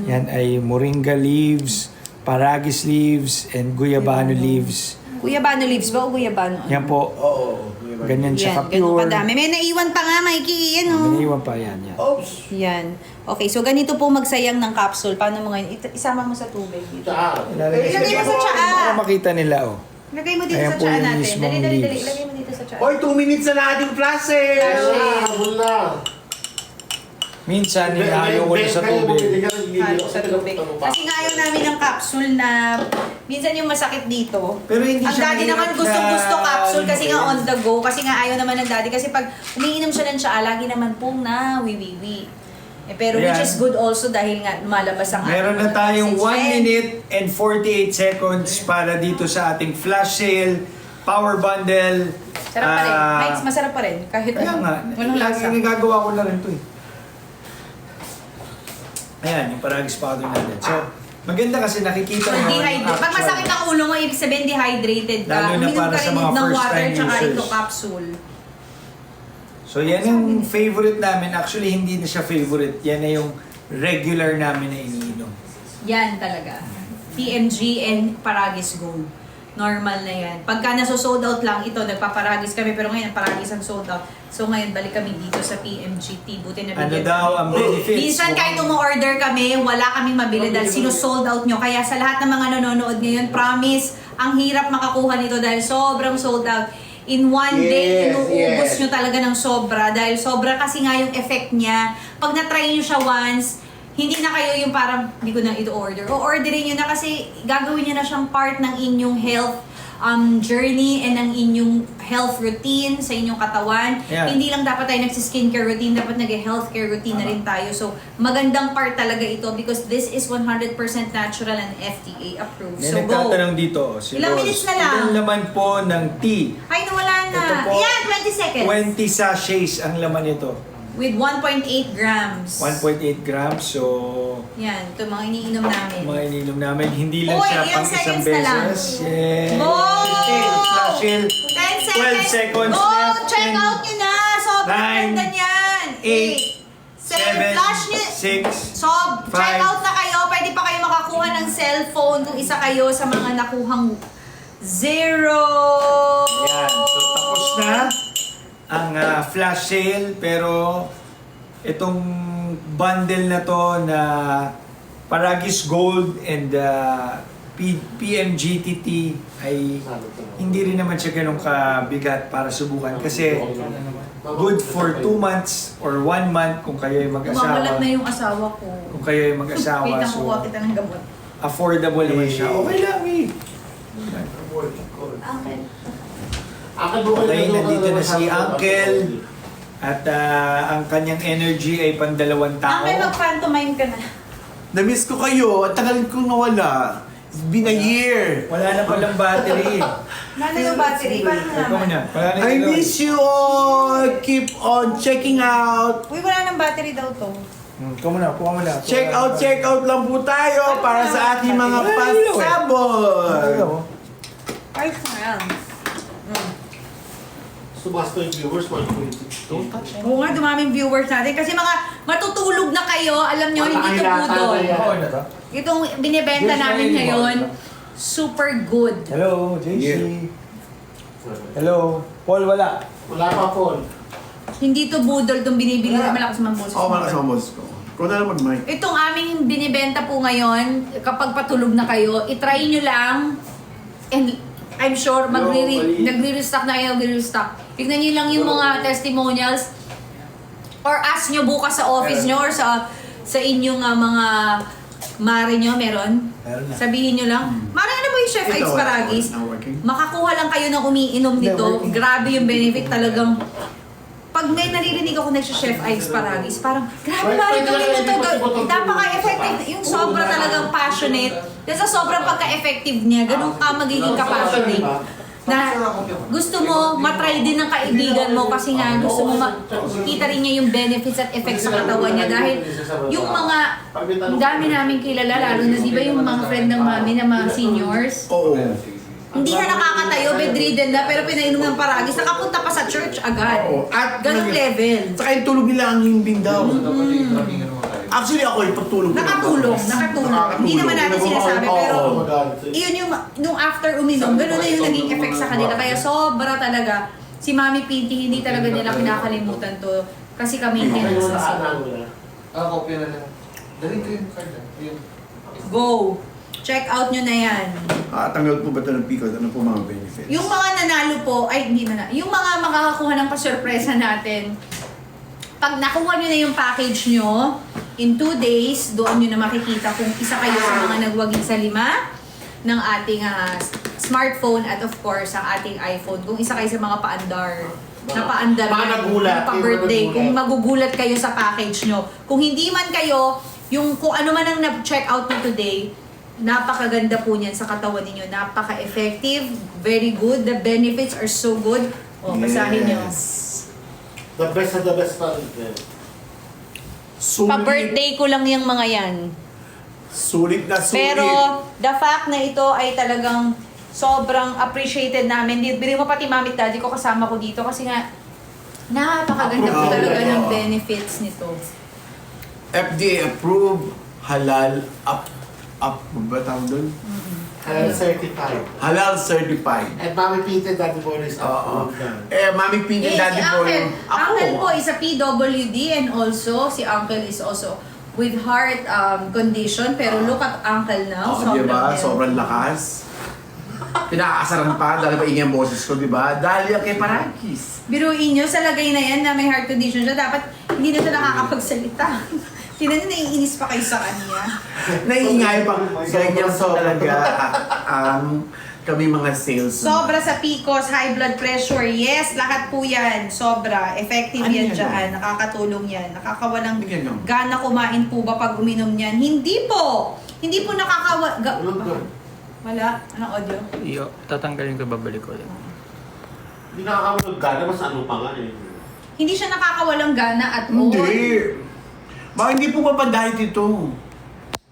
yan ay moringa leaves, Paragis leaves, and guyabano leaves. Guyabano leaves ba o guyabano? Yan po. Oo. Ganyan siya Yan, ganun ka-pure. kadami. May naiwan pa nga, Mikey. Yan, oh. Naiwan pa yan. Yan. Oops! Yan. Okay, so ganito po magsayang ng capsule. Paano mo ngayon? Isama mo sa tubig dito. Ilagay mo sa tsaa. Para makita nila, oh. Ilagay mo dito Ayan sa po tsaa yung natin. mismong Dali, dali, dali. leaves. Ilagay mo dito sa tsaa. Hoy, 2 minutes na lahat yung flash sale! Habol na. Minsan, nilalo ko na sa tubig. Halo sa tubig. Kasi nga ayaw namin ng capsule na minsan yung masakit dito. Pero hindi Ang siya daddy naman mahirap gustong-gusto na- capsule kasi nga on the go. Kasi nga ayaw naman ng daddy. Kasi pag umiinom siya ng tsaa, lagi naman pong na wiwiwi. Pero Ayan. which is good also dahil nga lumalabas ang Meron na ating tayong 1 message. minute and 48 seconds para dito sa ating flash sale, power bundle. Sarap pa rin. Mike, masarap pa rin. Kahit Kaya ano. nga, Walang lagi lasa. nagagawa ko na rin to eh. Ayan, yung Paragis powder natin. So, maganda kasi nakikita So, mo yung dehydrated. Pag masakit ang ulo mo, ibig sabihin dehydrated ka. Lalo na Uminom para ka sa rin mga ng first water time tsaka users. ito capsule. So, yan yung favorite namin. Actually, hindi na siya favorite. Yan na yung regular namin na iniinom. Yan talaga. PMG and Paragis Gold. Normal na yan. Pagka naso-sold out lang ito, nagpaparagis kami. Pero ngayon, ang Paragis ang sold out. So ngayon, balik kami dito sa PMGT. Buti na Ano bigyan daw kami. ang benefits? Minsan kahit umu-order kami, wala kaming mabili dahil sino-sold out nyo. Kaya sa lahat ng mga nanonood ngayon, promise, ang hirap makakuha nito dahil sobrang sold out. In one day, Yes, inuubos yes. nyo talaga ng sobra. Dahil sobra kasi nga yung effect niya. Pag na-try nyo siya once, hindi na kayo yung parang, hindi ko na ito order. O orderin nyo na kasi gagawin nyo na siyang part ng inyong health journey and ng inyong health routine sa inyong katawan. Yeah. Hindi lang dapat tayo nagsi-skincare routine, dapat nag-healthcare routine na rin tayo. So, magandang part talaga ito because this is 100% natural and FDA approved. May So, go! nagtatanong dito. Si Ilang Rose, minutes na lang? Ilan laman po ng tea? Ay, nawala na. Ito po, Yan, 20 seconds. 20 sachets ang laman nito. With 1.8 grams. 1.8 grams, so Yan, ito mga iniinom namin. mga ininom namin. Hindi lang Uy, siya ilang pang isang seconds na lang? beses. Yeah. Go! Flash in. 10 seconds. 12 seconds Go! left. Check 10, out nyo na. Sobrang 9, ganda niyan. 8, 7, flash nyo. 6, Check 5. out na kayo. Pwede pa kayo makakuha ng cellphone kung isa kayo sa mga nakuhang 0. Yan. So, tapos na ang flash sale. Pero, itong bundle na to na Paragis Gold and PMGTT ay hindi rin naman siya ganun kabigat para subukan. Kasi, good for 2 months or 1 month kung kayo ay Umamulat mag-asawa. na yung asawa ko. Kung kayo ay mag-asawa. Wait, So, nakukuha kita ng gamot. affordable naman siya. Okay lang eh. Okay. Ngayon, nandito na si Uncle. At ang kanyang energy ay pang-2 tao. Uncle, mag-pantomime ka na. Na-miss ko kayo. At tagal kong nawala. It's been a year. Wala na palang battery. Nano yung battery? Paano Ikaw naman? muna. Wala na I yung miss you all. Keep on checking out. Uy, wala nang battery daw to. Ikaw muna. Kuha mo na. Check out lang po tayo para sa ating mga pasabot. Ay, smile. Sumasto yung viewers, 120. Don't touch. Oo nga, dumaming viewers natin. Kasi mga matutulog na kayo, alam nyo, hindi to budol. Okay na to? Itong binibenta Yes, namin ay, ngayon, super good. Hello, JC. Yeah. Hello. Paul, wala. Wala pa, Paul. Hindi to budol, itong binibili na malakas mga boses. Oo, malakas ang boss ko. Ikaw na lang mag-mic. Itong aming binibenta po ngayon, kapag patulog na kayo, itry nyo lang. And I'm sure nagre-restock na kayo, nagre-restock. Tignan nyo lang yung mga testimonials. Or ask nyo bukas sa office nyo or sa inyong mga mare nyo, meron? Meron na. Sabihin nyo lang, Mare, ano ba yung Chef Ike's Paragis? Working. Makakuha lang kayo ng umiinom nito. Grabe yung benefit talagang. Pag may naririnig ako na si Chef Ike's Paragis, parang, grabe Mare, gawin mo to. Napaka-effective. Yung sobra talagang passionate. Kasi sa sobrang pagka-effective niya, ganun ka magiging ka-passionate. Na gusto mo matry din ng kaibigan mo kasi nga gusto mo makita rin niya yung benefits at effects sa katawan niya dahil yung mga ang dami namin kilala lalo na di ba yung mga friend ng mami na mga seniors Oo. hindi na nakakatayo, bedridden na pero pinainom ng Paragis, nakapunta pa sa church agad. Oo. At Ganong level. Saka yung tulog nila ang himbing daw. Actually ako yung pagtulog ko. Nakatulong. Hindi naman natin sinasabi pero Oo. iyon yung nung after uminom, gano'n na yung naging effect sa kanila. Kaya sobra talaga. Si Mami Pinty, hindi talaga nila kinakalimutan to. Kasi ka-maintenance na sila. Kopya na lang. Dali ko yung card. Go! Check out nyo na yan. Tanggal po ba ito ng PCOS? Ano po mga benefits? Yung mga nanalo po, ay hindi na yung mga makakakuha ng pasurpresa natin, pag nakuha nyo na yung package nyo, in 2 days, doon nyo na makikita kung isa kayo sa mga nagwagi sa 5 ng ating smartphone at of course ang ating iPhone. Kung isa kayo sa mga paandar, na paandar Mga nagulat, pa-birthday, yung kung nagulat. magugulat kayo sa package nyo. Kung hindi man kayo, yung kung ano man ang na-check out nyo today, napakaganda po niyan sa katawan ninyo. Napaka-effective, very good. The benefits are so good. O, basahin nyo. The best of the best pa rin. Pa-birthday ko lang yung mga yan. Sulit na sulit. Pero, the fact na ito ay talagang sobrang appreciated namin. Bili mo pati mami at daddy ko kasama ko dito kasi nga, napakaganda po talaga ng benefits nito. FDA approved, halal, up ba tawag doon? Halal certified. Halal certified. At Mami Peter, Daddy Boris, Oo. approved na. Mami Pinky, Yes, Daddy si Boy. Uncle. Uncle po is a PWD and also, si Uncle is also with heart condition. Pero look at Uncle now. Diba? healthy. Sobrang lakas. Pinakakasaran pa dahil maingay ang boses ko, diba? Dahil yan kay Paragis. Biruin nyo, sa lagay na yan na may heart condition siya, dapat hindi na siya nakakapagsalita. Tingnan nyo, naiinis pa kayo sa kanya. Naiingay pa. Ganyan po talaga kami mga sales. Sobra sa PCOS, high blood pressure, yes, lahat po yan. Sobra. Effective Ano yan yan, dyan. Nakakatulong yan. Nakakawalang Ano yan, no? gana kumain po ba pag uminom yan? Hindi po! Hindi po Ulog doon. Wala? Anong audio? Iyo, tatanggalin ko, babalik ko ulit. Hindi nakakamunod gana, mas ano pa nga eh. Hindi siya nakakawalang gana at all. Hindi. Hindi po ba diet ito?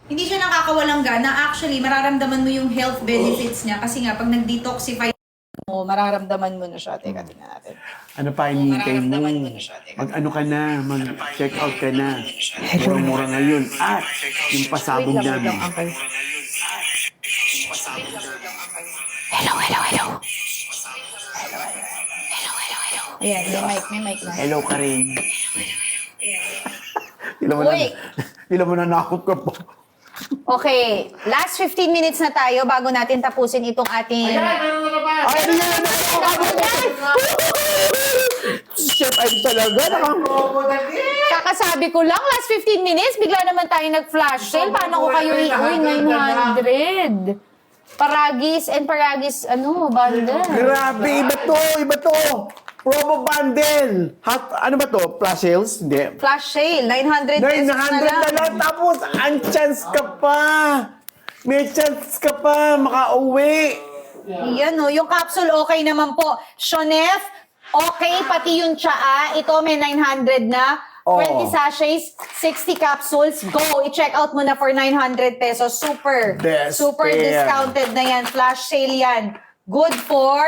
Hindi siya nakakawalang gana. Actually, mararamdaman mo yung health benefits niya. Kasi nga, pag nag-detoxify mo, mararamdaman mo na siya. Teka, tingnan natin. Ano pa hinihintay mo? Mag-ano ka na, mag-check out ka na. Mura-mura ngayon. At yung pasabog namin. Ayan, may mic na. Hello ka rin. Uy! Ilan mo na nakot ka pa. Okay, last 15 minutes na tayo bago natin tapusin itong ating... Meron na ba? Ay, ano yan? Chef, ay talaga. Kakasabi ko lang, last 15 minutes, bigla naman tayo nag-flash sale. Paano ko kayo i-uwi? 900. Paragis and Paragis, bundle. Grabe, iba to. Promo bundle. Ano ba to? Flash sales? Hindi. Flash sale, 900 pesos 900 na lang. Tapos, ang chance ka pa. May chance ka pa makauwi. Yan yung capsule okay naman po. Shonef, okay, pati yung tsaa, ito may 900 na. Oh. 20 sachets, 60 capsules, go! I-check out mo na for 900 pesos. Super. Best Super pair. discounted na yan. Flash sale yan. Good for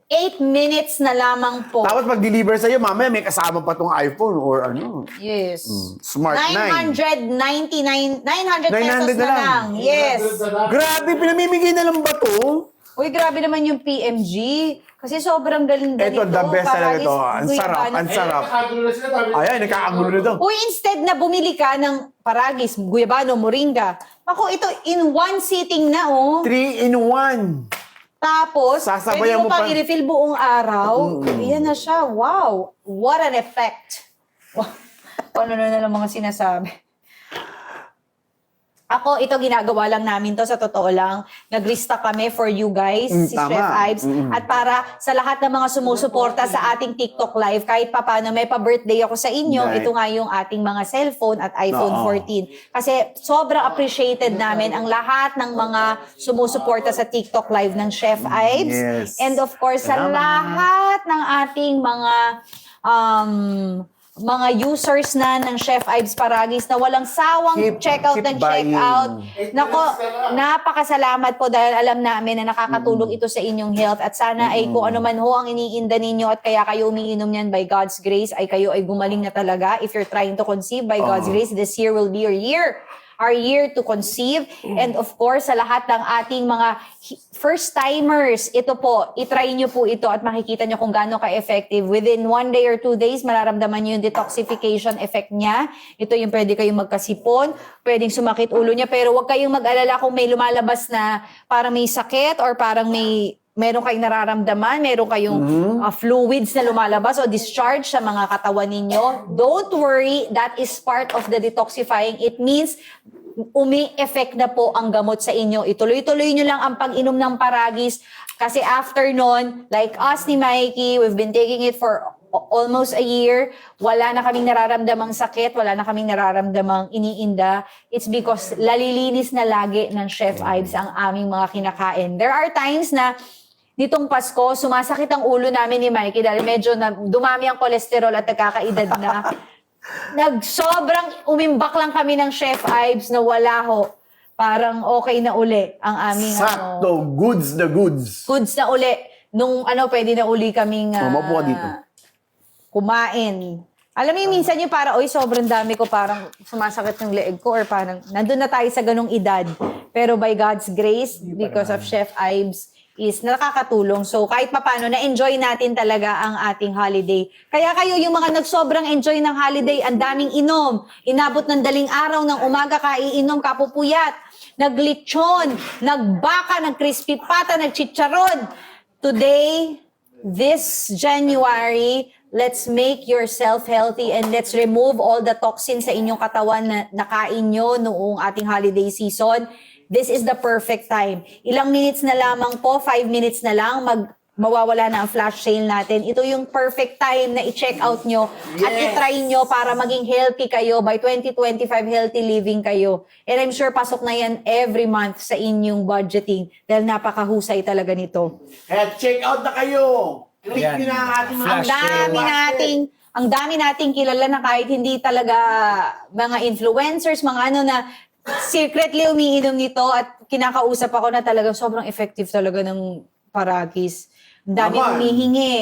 8 minutes na lamang po. Tapos pag-deliver sa'yo, mamaya may kasama pa tong iPhone or ano. Yes. Smart 9. 900 pesos na lang. Yes. Grabe, pinamimigay na lang ba to? Uy, grabe naman yung PMG. Kasi sobrang galing Ito, the best talaga to. Ang sarap, ang sarap. Nakagulo na sila. Sabi, Ayan, nakakagulo na to. Uy, instead na bumili ka ng Paragis, Guyabano, Moringa, ako, ito in one sitting na, 3 in 1. Tapos, Sasabayan pwede mo mo pang pa. i-refill buong araw. Ayan na siya. Wow. What an effect. Wow. Ano na lang mga sinasabi. Ako, ito ginagawa lang namin to sa totoo lang. Naglista kami for you guys, si tama. Chef Ives. At para sa lahat ng mga sumusuporta sa ating TikTok Live, kahit papano may pa-birthday ako sa inyo, Right. ito nga yung ating mga cellphone at iPhone Oo. 14. Kasi sobrang appreciated namin ang lahat ng mga sumusuporta sa TikTok Live ng Chef Ives. Yes. And of course, sa Salamat. lahat ng ating mga users na ng Chef Ives Paragis na walang sawang Keep- checkout keep and buying. checkout. Nako, napakasalamat po dahil alam namin na nakakatulong ito sa inyong health at sana ay kung ano man ho ang iniinda ninyo at kaya kayo umiinom yan by God's grace ay kayo ay gumaling na talaga. If you're trying to conceive by God's grace, this year will be your year. Our year to conceive. And of course, sa lahat ng ating mga first-timers, ito po, itry nyo po ito at makikita nyo kung gaano ka-effective. Within 1 day or 2 days, mararamdaman nyo yung detoxification effect niya. Ito yung pwede kayong magkasipon, pwedeng sumakit ulo niya, pero huwag kayong mag-alala kung may lumalabas na parang may sakit or parang meron kayong nararamdaman, meron kayong fluids na lumalabas o discharge sa mga katawan ninyo. Don't worry, that is part of the detoxifying. It means umi-effect na po ang gamot sa inyo. Ituloy-tuloy nyo lang ang pag-inom ng Paragis kasi after nun, like us ni Mikey, we've been taking it for almost a year. Wala na kaming nararamdamang sakit, wala na kaming nararamdamang iniinda. It's because lalilinis na lagi ng Chef Ives ang aming mga kinakain. There are times na nitong Pasko, sumasakit ang ulo namin ni Mikey dahil medyo dumami ang kolesterol at nagkakaedad na. Sobrang umimbak lang kami ng Chef Ives na wala ho. Parang okay na uli ang aming Sakto, goods na goods. goods na uli. Nung pwede na uli kaming Maupo ka dito. kumain. Alam mo yung minsan yung parang, sobrang dami ko, parang sumasakit ng leeg ko or parang nandun na tayo sa ganong edad. Pero by God's grace, because of Chef Ives, is nakakatulong. So kahit papano, na-enjoy natin talaga ang ating holiday. Kaya kayo, yung mga nagsobrang enjoy ng holiday, ang daming inom, inabot ng daling araw, ng umaga kaiinom, kapupuyat, naglitsyon, nagbaka, nagcrispy pata, nagchicharon. Today, this January, let's make yourself healthy and let's remove all the toxins sa inyong katawan na nakain nyo noong ating holiday season. This is the perfect time. Ilang minutes na lamang po, 5 minutes na lang, mawawala na ang flash sale natin. Ito yung perfect time na i-check out nyo at i-try nyo para maging healthy kayo. By 2025, healthy living kayo. And I'm sure pasok na yan every month sa inyong budgeting dahil napakahusay talaga nito. Kaya check out na kayo. Yan. Ang dami nating kilala na kahit hindi talaga mga influencers, mga ano na secretly umiinom nito at kinakausap ako na talaga sobrang effective talaga ng Paragis. Ang daming Naman. humihingi.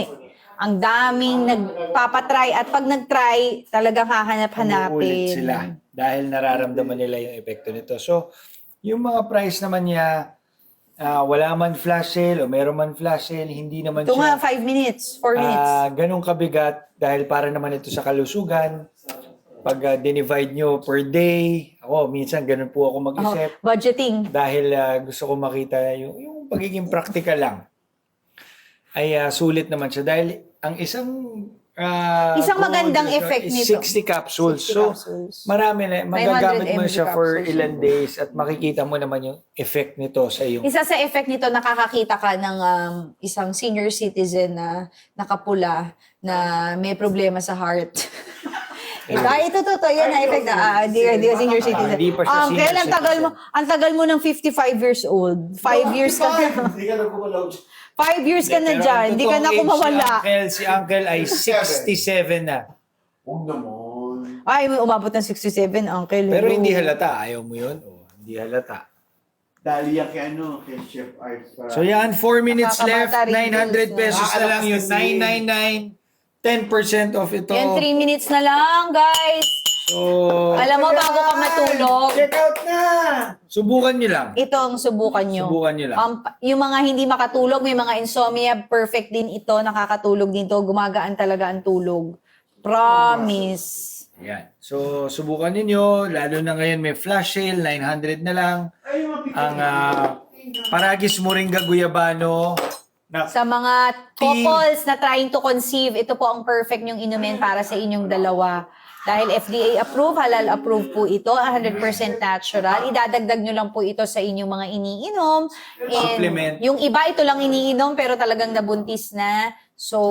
Ang daming nagpapatry at pag nagtry, talagang hahanap-hanapin. Umuulit sila dahil nararamdaman nila yung epekto nito. So, yung mga price naman niya, wala man flash sale o meron man flash sale, hindi naman Ito nga, siya 5 minutes, 4 minutes. ganong kabigat dahil para naman ito sa kalusugan. Pag dinivide nyo per day, ako minsan ganun po ako mag-isip. Budgeting. Dahil gusto ko makita yung pagiging practical lang. Ay sulit naman siya. Dahil ang isang Isang magandang goal effect is nito. 60 capsules. 60 So, capsules. marami na. Magagamit 900 mo mg siya for capsules. ilan days at makikita mo naman yung effect nito sa iyong Isa sa effect nito, nakakakita ka ng isang senior citizen na nakapula na may problema sa heart. ito, yan na effect na, hindi ka senior citizen. Hindi pa siya senior Kailan ang tagal mo ng 55 years old. 5 years ka na. Hindi ka na kumalaw. 5 years ka na Pero dyan, ang hindi ka na totoong age kumawala. Si Uncle ay 67 na. Huwag naman. Ay, may umabot ng 67, uncle. Pero Hello. hindi halata. Ayaw mo yun? O, hindi halata. Dali yan kay Chef Arts. Para... So yan, 4 minutes left. Nakakabata rin 900 pesos na lang yun. 999. 10% off ito. Yan, 3 minutes na lang, guys. So, Alam mo, bago ka matulog, Check out na! subukan nyo lang. ito ang subukan nyo. Subukan nyo lang. Yung mga hindi makatulog, may mga insomnia, perfect din ito, nakakatulog din to, gumagaan talaga ang tulog. Promise. Yan. So, subukan ninyo. Lalo na ngayon may flash sale. 900 na lang. Ang Paragis Moringa Guyabano. Na, Sa mga couples na trying to conceive, ito po ang perfect nyong inumin para sa inyong dalawa. Dahil FDA approved, halal approved po ito, 100% natural. Idadagdag nyo lang po ito sa inyong mga iniinom. And Supplement. yung iba, ito lang iniinom pero talagang nabuntis na. So,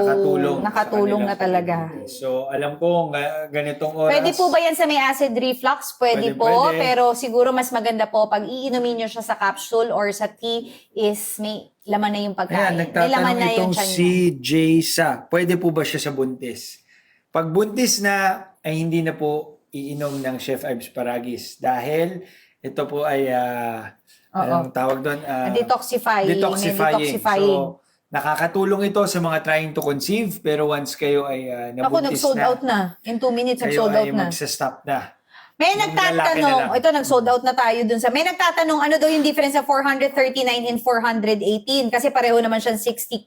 nakatulong na talaga. So, alam ko ganitong oras. Pwede po ba yan sa may acid reflux? Pwede po, Pwede. pero siguro mas maganda po pag iinumin nyo siya sa capsule or sa tea is may laman na yung Ayan, pagkain. May laman nagtatanong na yung itong tiyan si Jaysa. Pwede po ba siya sa buntis? Pag buntis na, ay hindi na po iinom ng Chef Ives Paragis. Dahil ito po ay, anong tawag doon? Detoxifying. Detoxifying. May detoxifying. So, nakakatulong ito sa mga trying to conceive. Pero once kayo ay Ako, nabuntis nag-sold out na. In 2 minutes, kayo nag-sold out ay na. magsa-stop na. May Yung lalaki na nagtatanong, lang. ito nag-sold out na tayo dun sa, may nagtatanong ano daw yung difference sa 439 and 418 kasi pareho naman siyang 60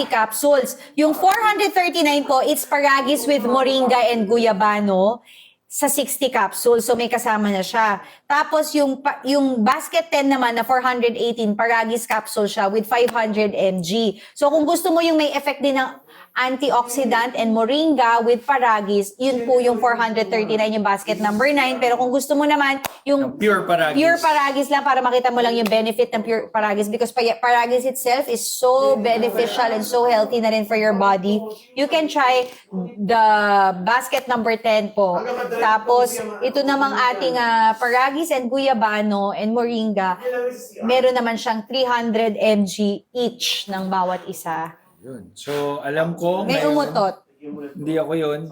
capsules. Yung 439 po, it's Paragis with Moringa and Guyabano sa 60 capsules. So may kasama na siya. Tapos yung basket 10 naman na 418 Paragis capsule siya with 500 mg. So kung gusto mo yung may effect din ng antioxidant and moringa with Paragis, yun po yung 439 yung basket number 9. Pero kung gusto mo naman yung Pure Paragis. pure Paragis lang para makita mo lang yung benefit ng pure Paragis because Paragis itself is so beneficial and so healthy na rin for your body. You can try the basket number 10 po. Tapos, ito namang ating Paragis and Guyabano and Moringa, meron naman siyang 300 mg each ng bawat isa. Yun. So, alam ko. May ngayon- umutot. Hindi ako yun.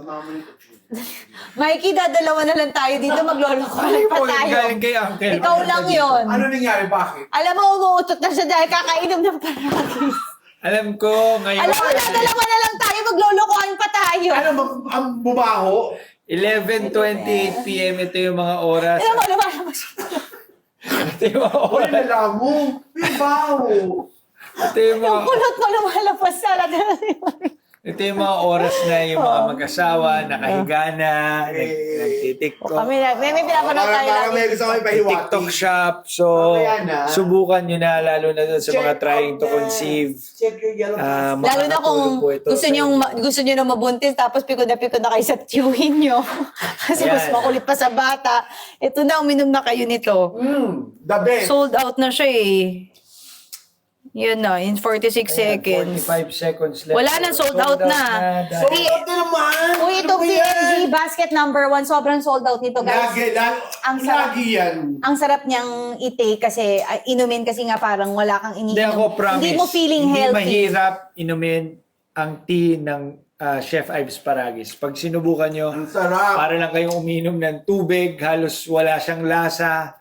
Mikey, dadalawa na lang tayo dito. Maglolokohan pa po, tayo. galing kay Uncle. Ikaw lang yon. Ano nangyari? Bakit? Alam mo, umuutot na siya dahil kakainom ng Paragis. Alam ko, ngayon. Alam mo, dadalawa na lang tayo. Maglolokohan pa tayo. Ano, ang bubaho? 11:28 p.m. Ito yung mga oras. Alam mo, lumalabas. Ito yung mga Uy, oras. nalaman mo. Bubaho. Ito yung mga, Yung kulot mo lumalabas sa ito yung mga oras na yung mga mag-asawa, nakahiga na, nagtitiktok. Kami na, may pinapanood tayo Parang may lagi. gusto kami pahiwati. TikTok shop. So, Mamaya na. subukan nyo na, lalo na doon sa mga trying to conceive. Check your yellow Lalo na Makakatulong kung po ito gusto sa nyo, gusto nyo na mabuntis tapos pikod na kayo sa tiyuhin nyo. Kasi mas Ayan. makulit pa sa bata. Ito na, uminom na kayo nito. The best. Sold out na siya eh. Yun na, in 46 seconds. 45 seconds left. Wala na, sold out na. dahil- Uy, Sold out na naman. Uy, Ano itong ba yan? PNG basket number 1, sobrang sold out nito, guys. Lagi, Ang sarap. lagi yan. Ang sarap niyang i-take kasi inumin kasi nga parang wala kang Hindi iniinom. ako promise. Hindi mo feeling Hindi healthy. mahirap inumin. ang tea ng Chef Ives Paragis. Pag sinubukan nyo, Ang sarap. para lang kayong uminom ng tubig, halos wala siyang lasa.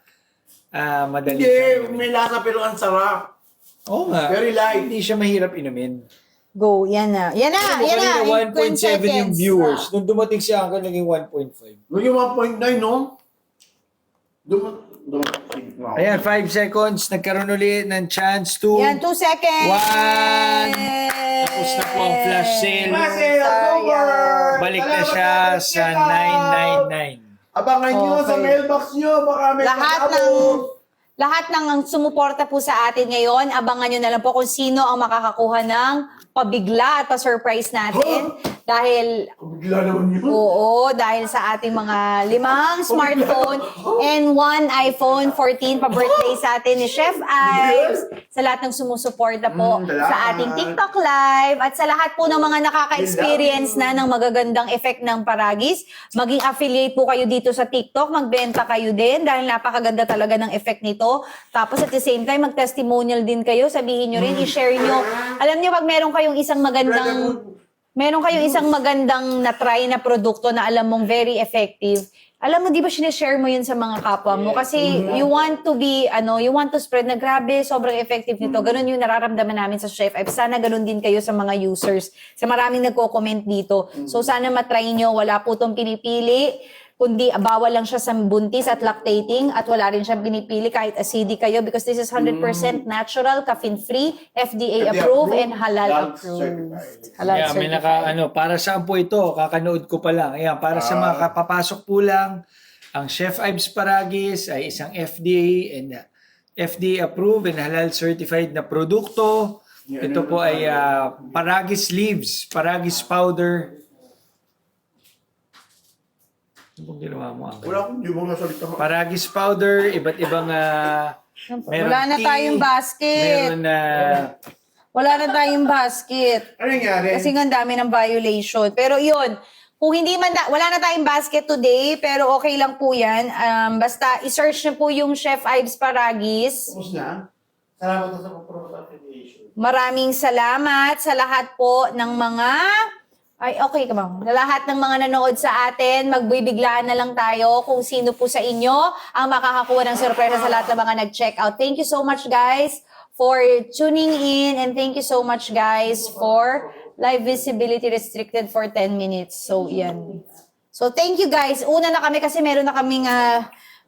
Madali Hindi, siyang inumin. may lasa pero ang sarap. Oo nga. Very light. Hindi siya mahirap inumin. Go, yan na. Yan na, Alam mo, yan na. kanina In 20 1.7 yung seconds. viewers. Nung dumating si Uncle, naging 1.5. Naging 1.9, no? Wow. Ayan, 5 seconds. Nagkaroon ulit ng chance to... Yan, 2 seconds. 1. Tapos na po ang flash sale. Kasi, October! Balik na siya sa 999. Abangan nyo sa Okay. mailbox nyo. Baka may Lahat ng sumuporta po sa atin ngayon, abangan nyo na lang po kung sino ang makakakuha ng pabigla at pa-surprise natin. Dahil Bigla naman yun. Oo, dahil sa ating mga 5 smartphone and 1 iPhone 14 pa-birthday sa atin ni Chef Ives, sa lahat ng sumusuporta po salamat. sa ating TikTok Live, at sa lahat po ng mga nakaka-experience na ng magagandang effect ng Paragis. Maging affiliate po kayo dito sa TikTok, magbenta kayo din dahil napakaganda talaga ng effect nito. Tapos at the same time, mag-testimonial din kayo, sabihin nyo rin, i-share nyo. Alam nyo, pag meron kayong isang magandang na-try na produkto na alam mong very effective, alam mo, di ba sinishare mo yun sa mga kapwa mo? Kasi you want to spread na grabe, sobrang effective nito. Ganun yung nararamdaman namin sa Chef Ives. Sana ganun din kayo sa mga users. Sa maraming nagko-comment dito. So sana matry nyo, wala po itong pinipili. Kundi bawal lang siya sa buntis at lactating at wala rin siyang pinipili kahit acidic kayo because this is 100% natural, caffeine-free, FDA approved, and halal approved. Halal Yeah, may certified. para saan po ito? Kakanood ko pa lang. Ayan, para sa mga kapapasok po lang, ang Chef Ives Paragis ay isang FDA approved and halal certified na produkto. Ito po ay Paragis leaves, Paragis powder. Ano pong ginawa mo, Uncle? Wala akong, di mo nasalita. Paragis powder, iba't ibang meron Wala na tea, tayong basket. Meron Wala na tayong basket. Ano nangyari? Kasi nga ang dami ng violation. Pero yun, kung hindi man, wala na tayong basket today, pero okay lang po yan. Basta i-search nyo po yung Chef Ives Paragis. Tapos na? Salamat sa pagpromote affiliation. Maraming salamat sa lahat po ng mga... Ay, okay ka ba? Sa lahat ng mga nanood sa atin, magbibiglaan na lang tayo kung sino po sa inyo ang makakakuha ng sorpresa sa lahat ng mga nag-check out. Thank you so much, guys, for tuning in, and thank you so much, guys, for live visibility restricted for 10 minutes. So, yan. So, thank you, guys. Una na kami kasi meron na kaming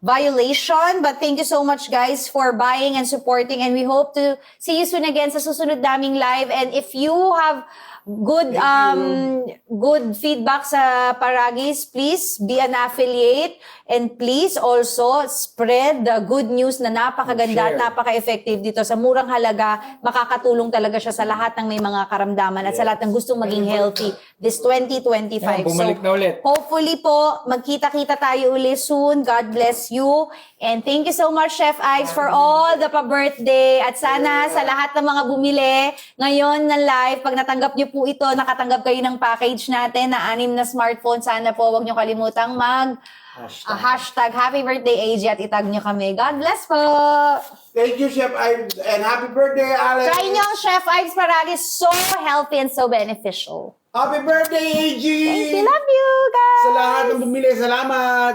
violation, but thank you so much, guys, for buying and supporting, and we hope to see you soon again sa susunod naming live. And if you have good feedback sa Paragis, please be an affiliate and please also spread the good news na napakaganda at Share. napaka-effective dito sa murang halaga. Makakatulong talaga siya sa lahat ng may mga karamdaman at sa lahat ng gustong maging healthy this 2025. Yan, bumalik na ulit. Hopefully po, magkita-kita tayo uli soon. God bless you. And thank you so much, Chef Ives, for all the pa-birthday. At sana sa lahat ng mga bumili ngayon ng live, pag natanggap niyo po ito, nakatanggap kayo ng package natin na 6 na smartphone. Sana po, huwag niyo kalimutang hashtag Happy Birthday AJ at itag niyo kami. God bless po! Thank you, Chef Ives, and happy birthday, Alex! Try niyo ang Chef Ives Paragis. So healthy and so beneficial. Happy birthday, AG! Thank you. Love you, guys! Sa lahat ng bumili, salamat!